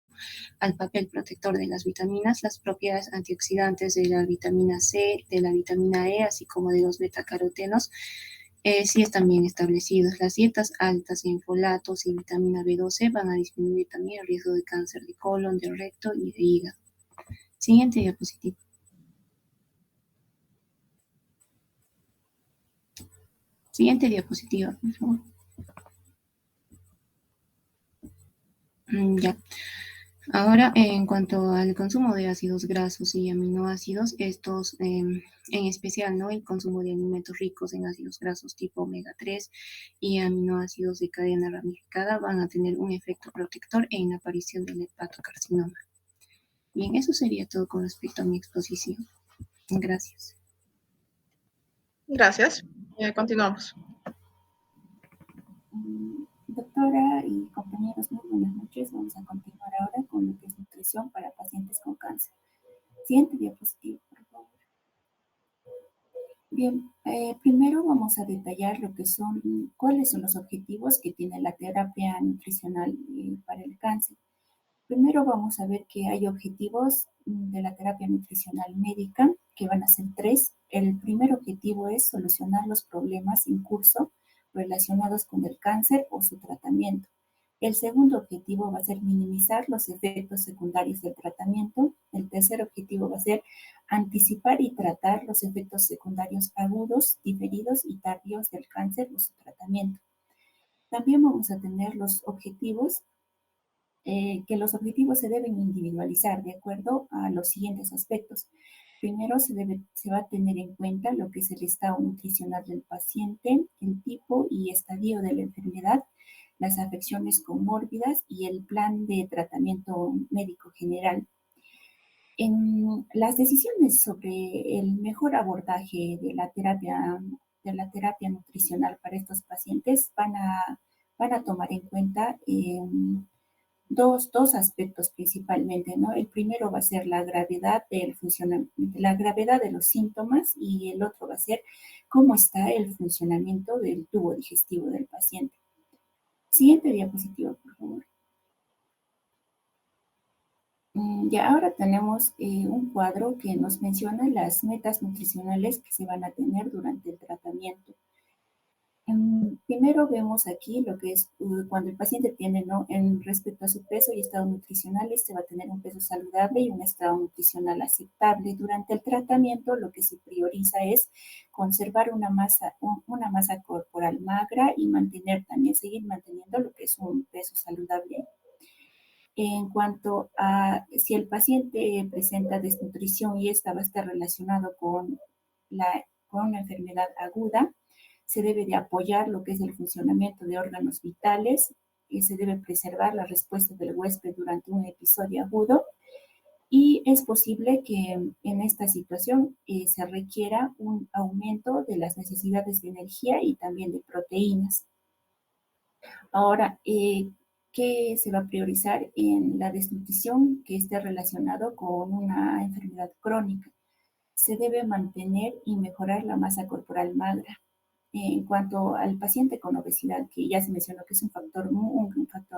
al papel protector de las vitaminas, las propiedades antioxidantes de la vitamina C, de la vitamina E, así como de los betacarotenos, sí están bien establecidos. Las dietas altas en folatos y vitamina B12 van a disminuir también el riesgo de cáncer de colon, de recto y de hígado. Siguiente diapositiva. Siguiente diapositiva, por favor. Ya. Ahora, en cuanto al consumo de ácidos grasos y aminoácidos, estos, en especial, ¿no?, el consumo de alimentos ricos en ácidos grasos tipo omega 3 y aminoácidos de cadena ramificada van a tener un efecto protector en la aparición del hepatocarcinoma. Bien, eso sería todo con respecto a mi exposición. Gracias. Gracias. Continuamos. Doctora y compañeros, muy buenas noches. Vamos a continuar ahora con lo que es nutrición para pacientes con cáncer. Siguiente diapositiva, por favor. Bien, primero vamos a detallar lo que son, cuáles son los objetivos que tiene la terapia nutricional para el cáncer. Primero vamos a ver que hay objetivos de la terapia nutricional médica, que van a ser 3. El primer objetivo es solucionar los problemas en curso relacionados con el cáncer o su tratamiento. El segundo objetivo va a ser minimizar los efectos secundarios del tratamiento. El tercer objetivo va a ser anticipar y tratar los efectos secundarios agudos, diferidos y tardíos del cáncer o su tratamiento. También vamos a tener los objetivos, que los objetivos se deben individualizar de acuerdo a los siguientes aspectos. Primero, se va a tener en cuenta lo que es el estado nutricional del paciente, el tipo y estadio de la enfermedad, las afecciones comórbidas y el plan de tratamiento médico general. En las decisiones sobre el mejor abordaje de la terapia nutricional para estos pacientes van a tomar en cuenta dos aspectos principalmente, ¿no? El primero va a ser la gravedad la gravedad de los síntomas y el otro va a ser cómo está el funcionamiento del tubo digestivo del paciente. Siguiente diapositiva, por favor. Ya ahora tenemos un cuadro que nos menciona las metas nutricionales que se van a tener durante el tratamiento. Primero vemos aquí lo que es cuando el paciente tiene, ¿no?, en respecto a su peso y estado nutricional, este va a tener un peso saludable y un estado nutricional aceptable. Durante el tratamiento lo que se prioriza es conservar una masa corporal magra y seguir manteniendo lo que es un peso saludable. En cuanto a si el paciente presenta desnutrición y esta va a estar relacionado con una enfermedad aguda, se debe de apoyar lo que es el funcionamiento de órganos vitales, se debe preservar la respuesta del huésped durante un episodio agudo y es posible que en esta situación se requiera un aumento de las necesidades de energía y también de proteínas. Ahora, ¿qué se va a priorizar en la desnutrición que esté relacionado con una enfermedad crónica? Se debe mantener y mejorar la masa corporal magra. En cuanto al paciente con obesidad, que ya se mencionó que es un factor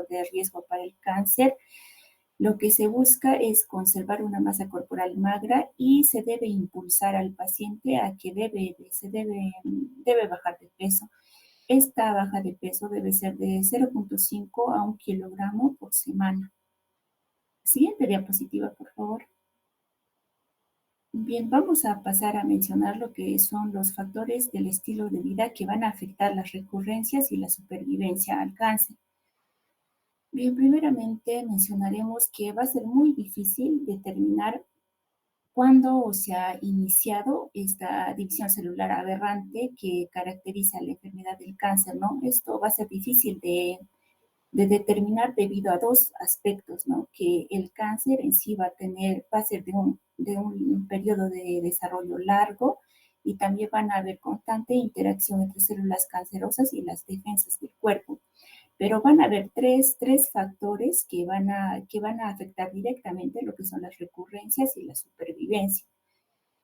de riesgo para el cáncer, lo que se busca es conservar una masa corporal magra y se debe impulsar al paciente a que debe bajar de peso. Esta baja de peso debe ser de 0.5 a 1 kilogramo por semana. Siguiente diapositiva, por favor. Bien, vamos a pasar a mencionar lo que son los factores del estilo de vida que van a afectar las recurrencias y la supervivencia al cáncer. Bien, primeramente mencionaremos que va a ser muy difícil determinar cuándo se ha iniciado esta división celular aberrante que caracteriza la enfermedad del cáncer, ¿no? Esto va a ser difícil de determinar debido a dos aspectos, ¿no? Que el cáncer en sí va a ser de un periodo de desarrollo largo y también van a haber constante interacción entre células cancerosas y las defensas del cuerpo. Pero van a haber tres factores que van a afectar directamente lo que son las recurrencias y la supervivencia.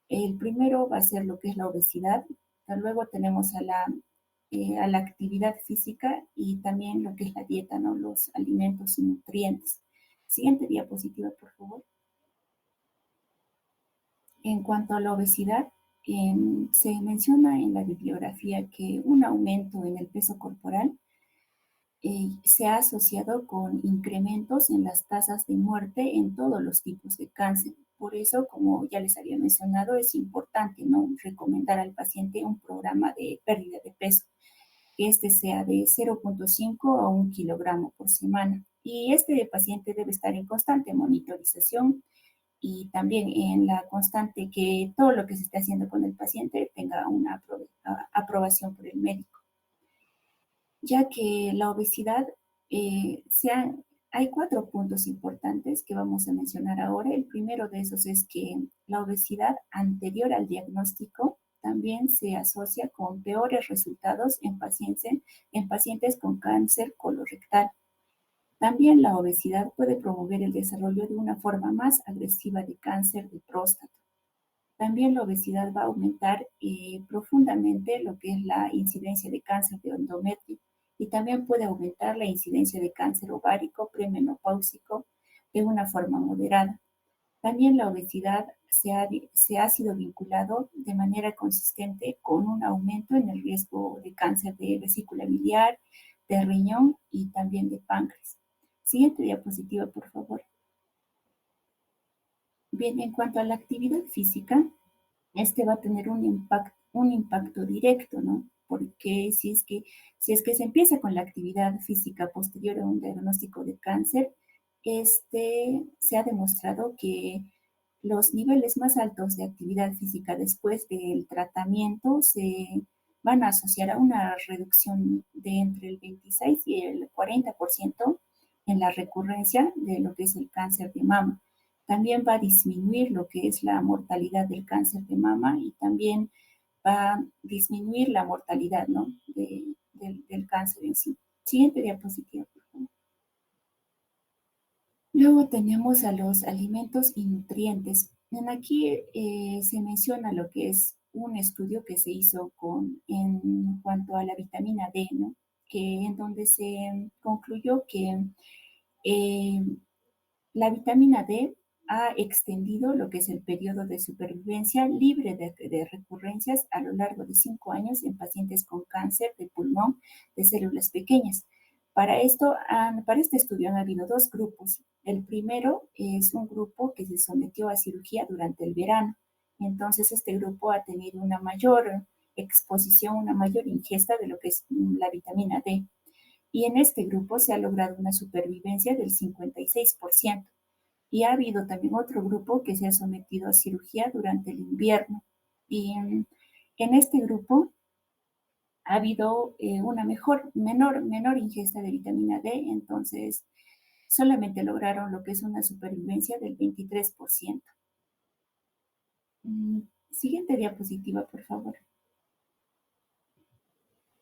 El primero va a ser lo que es la obesidad, luego tenemos a la actividad física y también lo que es la dieta, ¿no? Los alimentos y nutrientes. Siguiente diapositiva, por favor. En cuanto a la obesidad, se menciona en la bibliografía que un aumento en el peso corporal se ha asociado con incrementos en las tasas de muerte en todos los tipos de cáncer. Por eso, como ya les había mencionado, es importante, ¿no?, recomendar al paciente un programa de pérdida de peso, que este sea de 0.5 a 1 kilogramo por semana. Y este paciente debe estar en constante monitorización y también en la constante que todo lo que se esté haciendo con el paciente tenga una aprobación por el médico. Ya que la obesidad, hay 4 puntos importantes que vamos a mencionar ahora. El primero de esos es que la obesidad anterior al diagnóstico también se asocia con peores resultados en pacientes con cáncer colorectal. También la obesidad puede promover el desarrollo de una forma más agresiva de cáncer de próstata. También la obesidad va a aumentar profundamente lo que es la incidencia de cáncer de endometrio y también puede aumentar la incidencia de cáncer ovárico premenopáusico de una forma moderada. También la obesidad se ha sido vinculado de manera consistente con un aumento en el riesgo de cáncer de vesícula biliar, de riñón y también de páncreas. Siguiente diapositiva, por favor. Bien, en cuanto a la actividad física, este va a tener un impacto directo, ¿no? Porque si es que se empieza con la actividad física posterior a un diagnóstico de cáncer, se ha demostrado que los niveles más altos de actividad física después del tratamiento se van a asociar a una reducción de entre el 26 y el 40% en la recurrencia de lo que es el cáncer de mama. También va a disminuir lo que es la mortalidad del cáncer de mama y también va a disminuir la mortalidad, ¿no?, del cáncer en sí. Siguiente diapositiva, por favor. Luego tenemos a los alimentos y nutrientes. Aquí se menciona lo que es un estudio que se hizo en cuanto a la vitamina D, ¿no?, en donde se concluyó que la vitamina D ha extendido lo que es el periodo de supervivencia libre de recurrencias a lo largo de 5 años en pacientes con cáncer de pulmón de células pequeñas. Para este estudio han habido 2 grupos. El primero es un grupo que se sometió a cirugía durante el verano. Entonces, este grupo ha tenido una mayor exposición, una mayor ingesta de lo que es la vitamina D. Y en este grupo se ha logrado una supervivencia del 56%. Y ha habido también otro grupo que se ha sometido a cirugía durante el invierno. Y en este grupo ha habido una menor ingesta de vitamina D, entonces solamente lograron lo que es una supervivencia del 23%. Siguiente diapositiva, por favor.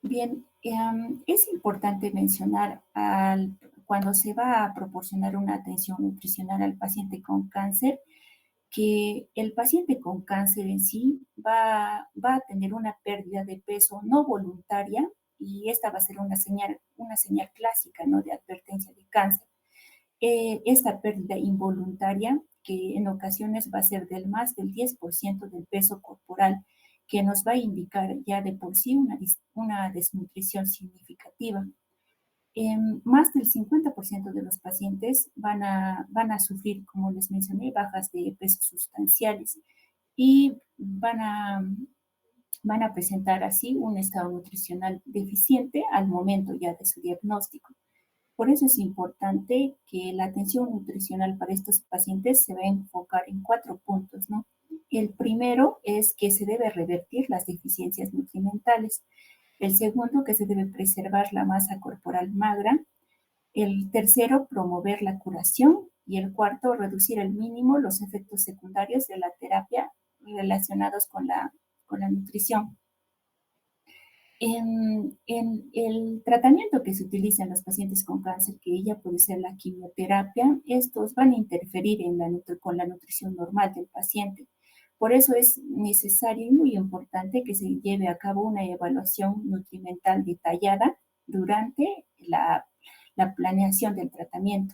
Bien, es importante mencionar cuando se va a proporcionar una atención nutricional al paciente con cáncer, que el paciente con cáncer en sí va a tener una pérdida de peso no voluntaria y esta va a ser una señal clásica, ¿no?, de advertencia de cáncer. Esta pérdida involuntaria, que en ocasiones va a ser del más del 10% del peso corporal, que nos va a indicar ya de por sí una desnutrición significativa. Más del 50% de los pacientes van a sufrir, como les mencioné, bajas de peso sustanciales y van a presentar así un estado nutricional deficiente al momento ya de su diagnóstico. Por eso es importante que la atención nutricional para estos pacientes se va a enfocar en 4 puntos, ¿no? El primero es que se debe revertir las deficiencias nutrimentales. El segundo, que se debe preservar la masa corporal magra. El tercero, promover la curación. Y el cuarto, reducir al mínimo los efectos secundarios de la terapia relacionados con la nutrición. En el tratamiento que se utiliza en los pacientes con cáncer, que ya puede ser la quimioterapia, estos van a interferir con la nutrición normal del paciente. Por eso es necesario y muy importante que se lleve a cabo una evaluación nutrimental detallada durante la planeación del tratamiento.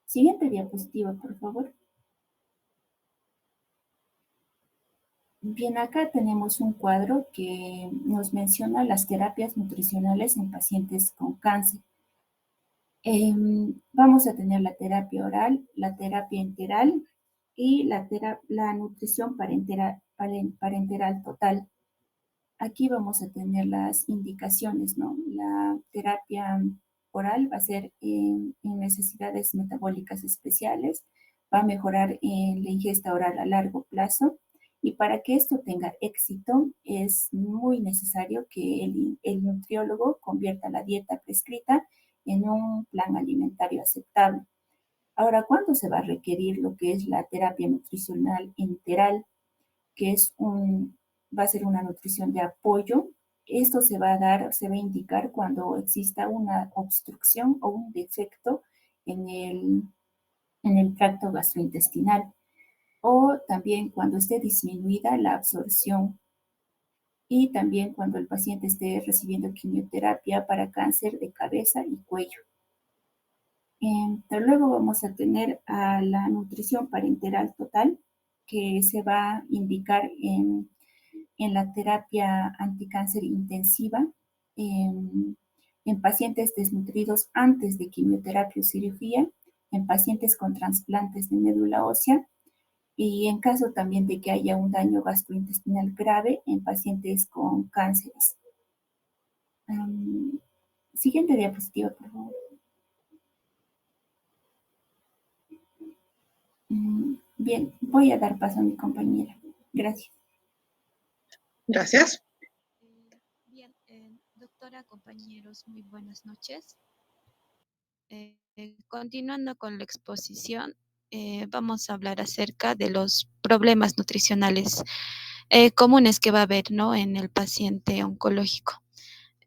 Siguiente diapositiva, por favor. Bien, acá tenemos un cuadro que nos menciona las terapias nutricionales en pacientes con cáncer. Vamos a tener la terapia oral, la terapia enteral y la nutrición parenteral total. Aquí vamos a tener las indicaciones, ¿no? La terapia oral va a ser en necesidades metabólicas especiales, va a mejorar en la ingesta oral a largo plazo. Y para que esto tenga éxito, es muy necesario que el nutriólogo convierta la dieta prescrita en un plan alimentario aceptable. Ahora, ¿cuándo se va a requerir lo que es la terapia nutricional enteral? Que va a ser una nutrición de apoyo. Esto se va a indicar cuando exista una obstrucción o un defecto en el tracto gastrointestinal, o también cuando esté disminuida la absorción, y también cuando el paciente esté recibiendo quimioterapia para cáncer de cabeza y cuello. Luego vamos a tener a la nutrición parenteral total, que se va a indicar en la terapia anticáncer intensiva en pacientes desnutridos antes de quimioterapia o cirugía, en pacientes con trasplantes de médula ósea, y en caso también de que haya un daño gastrointestinal grave en pacientes con cánceres. Siguiente diapositiva, por favor. Bien, voy a dar paso a mi compañera. Gracias. Gracias. Bien, doctora, compañeros, muy buenas noches. Continuando con la exposición, vamos a hablar acerca de los problemas nutricionales comunes que va a haber, ¿no?, en el paciente oncológico.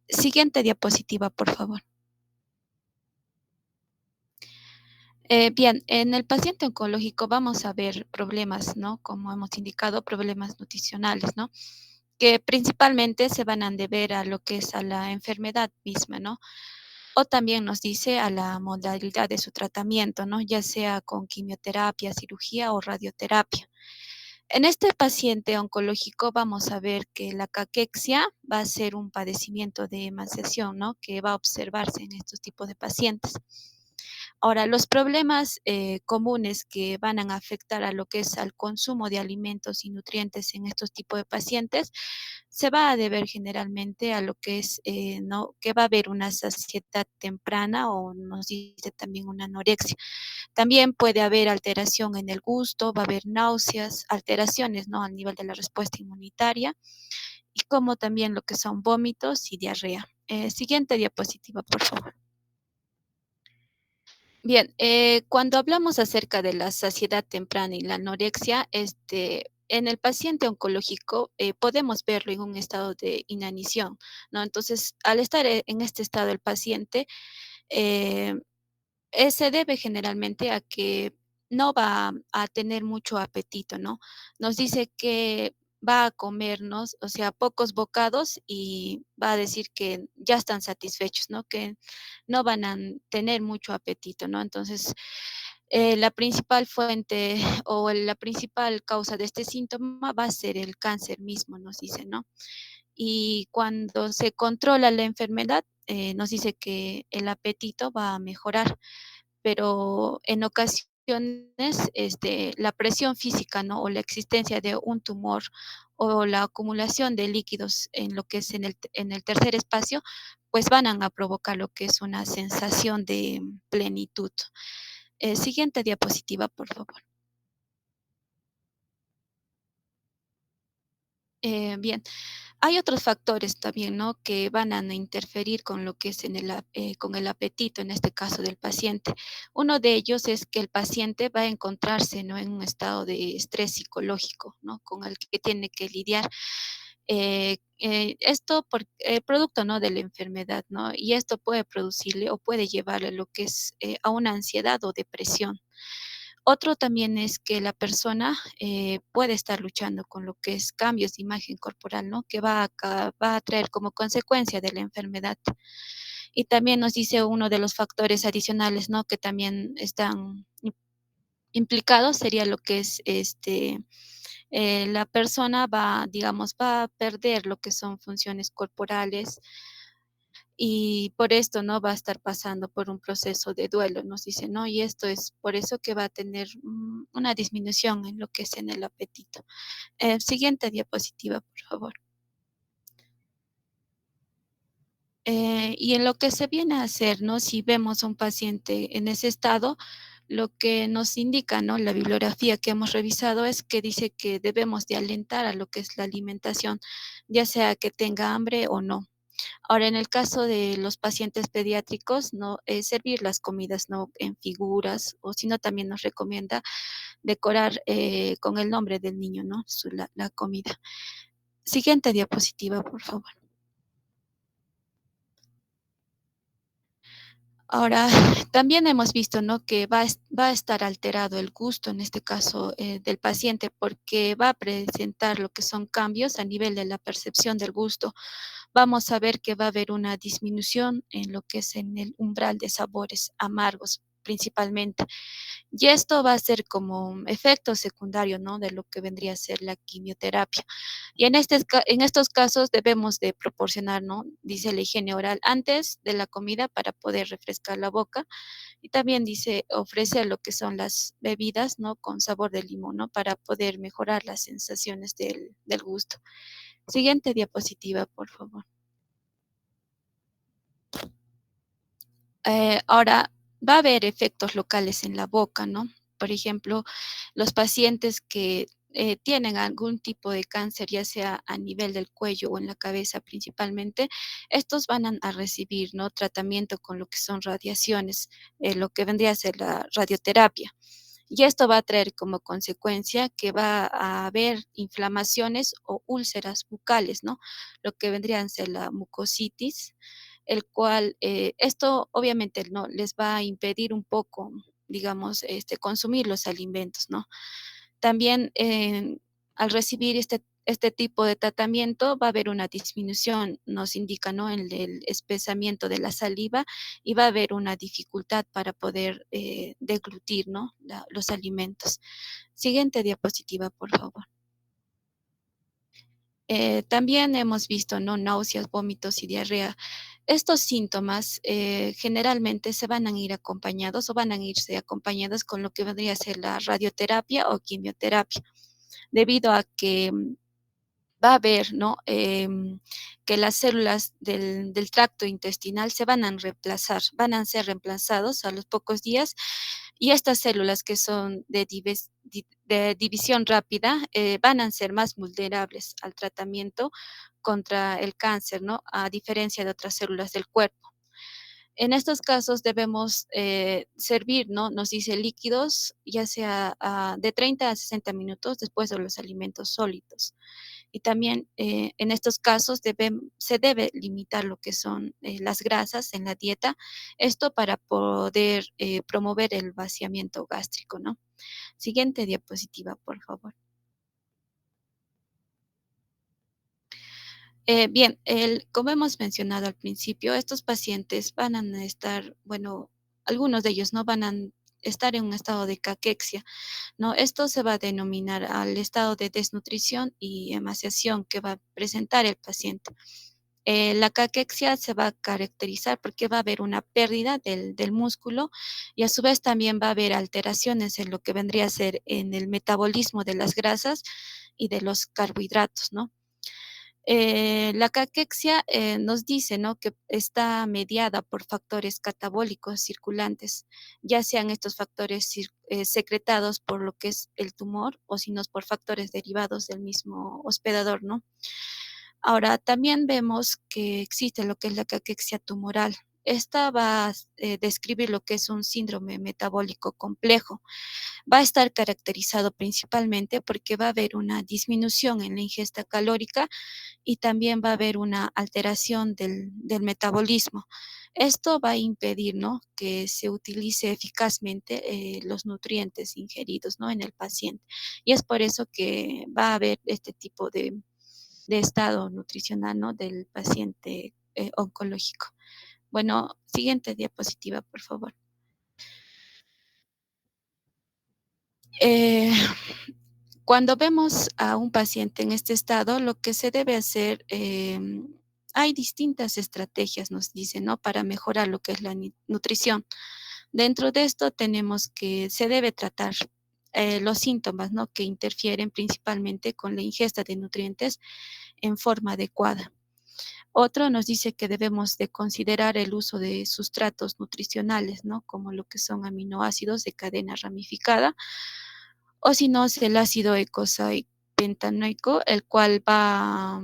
Siguiente diapositiva, por favor. Bien, en el paciente oncológico vamos a ver problemas, ¿no?, como hemos indicado, problemas nutricionales, ¿no?, que principalmente se van a deber a lo que es a la enfermedad misma, ¿no?, o también nos dice a la modalidad de su tratamiento, ¿no?, ya sea con quimioterapia, cirugía o radioterapia. En este paciente oncológico vamos a ver que la caquexia va a ser un padecimiento de emaciación, ¿no?, que va a observarse en estos tipos de pacientes. Ahora, los problemas comunes que van a afectar a lo que es al consumo de alimentos y nutrientes en estos tipos de pacientes se va a deber generalmente a lo que es, ¿no?, que va a haber una saciedad temprana o nos dice también una anorexia. También puede haber alteración en el gusto, va a haber náuseas, alteraciones, ¿no?, al nivel de la respuesta inmunitaria y como también lo que son vómitos y diarrea. Siguiente diapositiva, por favor. Bien, cuando hablamos acerca de la saciedad temprana y la anorexia, en el paciente oncológico podemos verlo en un estado de inanición, ¿no? Entonces, al estar en este estado el paciente, eh, se debe generalmente a que no va a tener mucho apetito, ¿no? Nos dice que va a comernos, o sea, pocos bocados y va a decir que ya están satisfechos, ¿no? Que no van a tener mucho apetito, ¿no? Entonces, la principal fuente o la principal causa de este síntoma va a ser el cáncer mismo, nos dice, ¿no? Y cuando se controla la enfermedad, nos dice que el apetito va a mejorar, pero en ocasiones la presión física, ¿no? O la existencia de un tumor o la acumulación de líquidos en lo que es en el tercer espacio, pues van a provocar lo que es una sensación de plenitud. Siguiente diapositiva, por favor. Bien, hay otros factores también, ¿no? Que van a interferir con lo que es con el apetito, en este caso del paciente. Uno de ellos es que el paciente va a encontrarse, ¿no? En un estado de estrés psicológico, ¿no? Con el que tiene que lidiar. Esto por producto, ¿no? De la enfermedad, ¿no? Y esto puede producirle o puede llevarle a lo que es a una ansiedad o depresión. Otro también es que la persona puede estar luchando con lo que es cambios de imagen corporal, ¿no? Que va a traer como consecuencia de la enfermedad. Y también nos dice uno de los factores adicionales, ¿no? Que también están implicados, sería lo que es la persona digamos, va a perder lo que son funciones corporales, y por esto no va a estar pasando por un proceso de duelo, nos dice, ¿no? Y esto es por eso que va a tener una disminución en lo que es en el apetito. Siguiente diapositiva, por favor. Y en lo que se viene a hacer, ¿no? Si vemos a un paciente en ese estado, lo que nos indica, ¿no? La bibliografía que hemos revisado es que dice que debemos de alentar a lo que es la alimentación, ya sea que tenga hambre o no. Ahora, en el caso de los pacientes pediátricos, no servir las comidas no en figuras, o si no, también nos recomienda decorar con el nombre del niño, ¿no? La comida. Siguiente diapositiva, por favor. Ahora, también hemos visto, ¿no? Que va a estar alterado el gusto, en este caso, del paciente, porque va a presentar lo que son cambios a nivel de la percepción del gusto. Vamos a ver que va a haber una disminución en lo que es en el umbral de sabores amargos, principalmente. Y esto va a ser como un efecto secundario, ¿no? De lo que vendría a ser la quimioterapia. Y en estos casos debemos de proporcionar, ¿no? Dice la higiene oral antes de la comida para poder refrescar la boca. Y también dice, ofrece lo que son las bebidas, ¿no? Con sabor de limón, ¿no? Para poder mejorar las sensaciones del gusto. Siguiente diapositiva, por favor. Ahora, va a haber efectos locales en la boca, ¿no? Por ejemplo, los pacientes que tienen algún tipo de cáncer, ya sea a nivel del cuello o en la cabeza principalmente, estos van a recibir, ¿no? Tratamiento con lo que son radiaciones, lo que vendría a ser la radioterapia. Y esto va a traer como consecuencia que va a haber inflamaciones o úlceras bucales, ¿no? Lo que vendrían a ser la mucositis, el cual esto obviamente no les va a impedir un poco, digamos, consumir los alimentos, ¿no? También al recibir este tipo de tratamiento va a haber una disminución, nos indica, ¿no? En el espesamiento de la saliva, y va a haber una dificultad para poder deglutir, ¿no? Los alimentos. Siguiente diapositiva, por favor. También hemos visto, ¿no? Náuseas, vómitos y diarrea. Estos síntomas generalmente se van a ir acompañados o van a irse acompañados con lo que vendría a ser la radioterapia o quimioterapia, debido a que va a haber, ¿no? Que las células del tracto intestinal se van a reemplazar, van a ser reemplazados a los pocos días, y estas células que son de división rápida van a ser más vulnerables al tratamiento contra el cáncer, ¿no? A diferencia de otras células del cuerpo. En estos casos debemos servir, ¿no? Nos dice líquidos, ya sea de 30 a 60 minutos después de los alimentos sólidos. Y también en estos casos se debe limitar lo que son las grasas en la dieta, esto para poder promover el vaciamiento gástrico, ¿no? Siguiente diapositiva, por favor. Bien, como hemos mencionado al principio, estos pacientes van a estar, bueno, algunos de ellos no van a estar en un estado de caquexia, ¿no? Esto se va a denominar al estado de desnutrición y emaciación que va a presentar el paciente. La caquexia se va a caracterizar porque va a haber una pérdida del músculo y a su vez también va a haber alteraciones en lo que vendría a ser en el metabolismo de las grasas y de los carbohidratos, ¿no? La caquexia nos dice, ¿no? Que está mediada por factores catabólicos circulantes, ya sean estos factores secretados por lo que es el tumor o si no por factores derivados del mismo hospedador, ¿no? Ahora, también vemos que existe lo que es la caquexia tumoral. Esta va a describir lo que es un síndrome metabólico complejo. Va a estar caracterizado principalmente porque va a haber una disminución en la ingesta calórica y también va a haber una alteración del metabolismo. Esto va a impedir, ¿no? Que se utilice eficazmente los nutrientes ingeridos, ¿no? En el paciente. Y es por eso que va a haber este tipo de estado nutricional, ¿no? Del paciente oncológico. Bueno, siguiente diapositiva, por favor. Cuando vemos a un paciente en este estado, lo que se debe hacer, hay distintas estrategias, nos dicen, ¿no? Para mejorar lo que es la nutrición. Dentro de esto tenemos que se debe tratar los síntomas, ¿no? Que interfieren principalmente con la ingesta de nutrientes en forma adecuada. Otro nos dice que debemos de considerar el uso de sustratos nutricionales, ¿no? Como lo que son aminoácidos de cadena ramificada, o si no es el ácido eicosapentaenoico, el cual va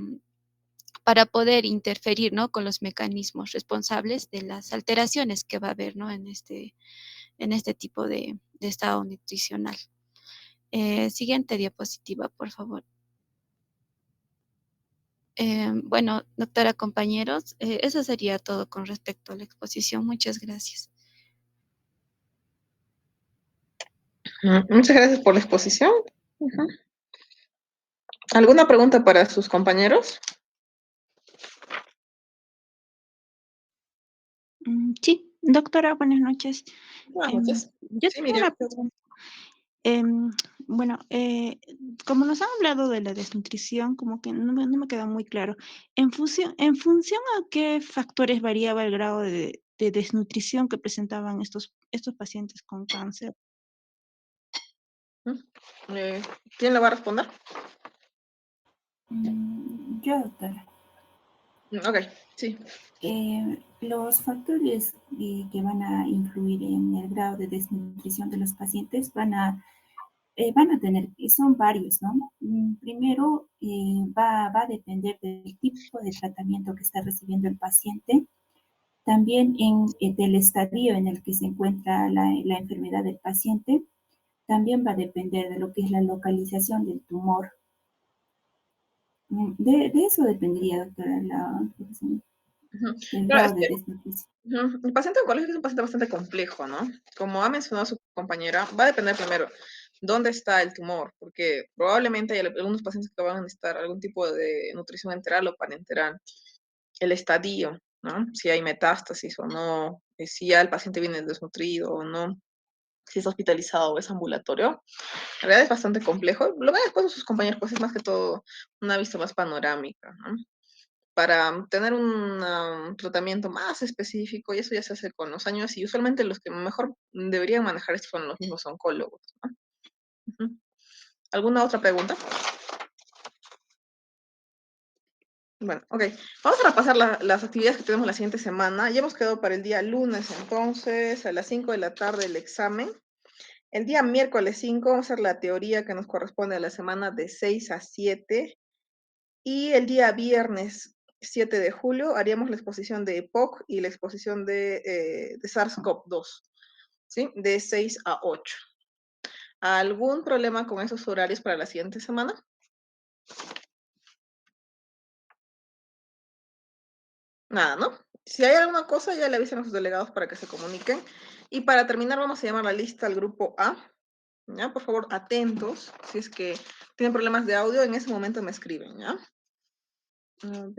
para poder interferir, ¿no? Con los mecanismos responsables de las alteraciones que va a haber, ¿no? En este tipo de estado nutricional. Siguiente diapositiva, por favor. Bueno, doctora, compañeros, eso sería todo con respecto a la exposición. Muchas gracias. Muchas gracias por la exposición. Ujú. ¿Alguna pregunta para sus compañeros? Sí, doctora, buenas noches. Buenas noches. Yo Sí, tengo Miriam. una pregunta. Bueno, como nos han hablado de la desnutrición, como que no me queda muy claro. ¿En función a qué factores variaba el grado de desnutrición que presentaban estos pacientes con cáncer? ¿Quién le va a responder? Yo, doctora. Ok, sí. Los factores que van a influir en el grado de desnutrición de los pacientes van a tener, son varios, ¿no? Primero, va a depender del tipo de tratamiento que está recibiendo el paciente, también del estadio en el que se encuentra la enfermedad del paciente, también va a depender de lo que es la localización del tumor. De eso dependería, doctora, Ujú. el Claro, grado de desnutrición. el paciente oncológico es un paciente bastante complejo, ¿no? Como ha mencionado su compañera, va a depender primero dónde está el tumor, porque probablemente hay algunos pacientes que van a necesitar algún tipo de nutrición enteral o parenteral. El estadio, ¿no? Si hay metástasis o no, si ya el paciente viene desnutrido o no, si es hospitalizado o es ambulatorio. En realidad es bastante complejo. Lo ven después de sus compañeros, pues es más que todo una vista más panorámica, ¿no? Para tener un tratamiento más específico, y eso ya se hace con los años, y usualmente los que mejor deberían manejar esto son los mismos oncólogos, ¿no? Ujú. ¿Alguna otra pregunta? Bueno, ok. Vamos a repasar las actividades que tenemos la siguiente semana. Ya hemos quedado para el día lunes, entonces, a las 5 de la tarde el examen. El día miércoles 5 vamos a hacer la teoría que nos corresponde a la semana de 6 a 7. Y el día viernes 7 de julio haríamos la exposición de EPOC y la exposición de SARS-CoV-2, ¿sí? De 6 a 8. ¿Algún problema con esos horarios para la siguiente semana? Nada, ¿no? Si hay alguna cosa, ya le avisan a sus delegados para que se comuniquen. Y para terminar, vamos a llamar la lista al grupo A. ¿Ya? Por favor, atentos. Si es que tienen problemas de audio, en ese momento me escriben, ¿ya? A ver.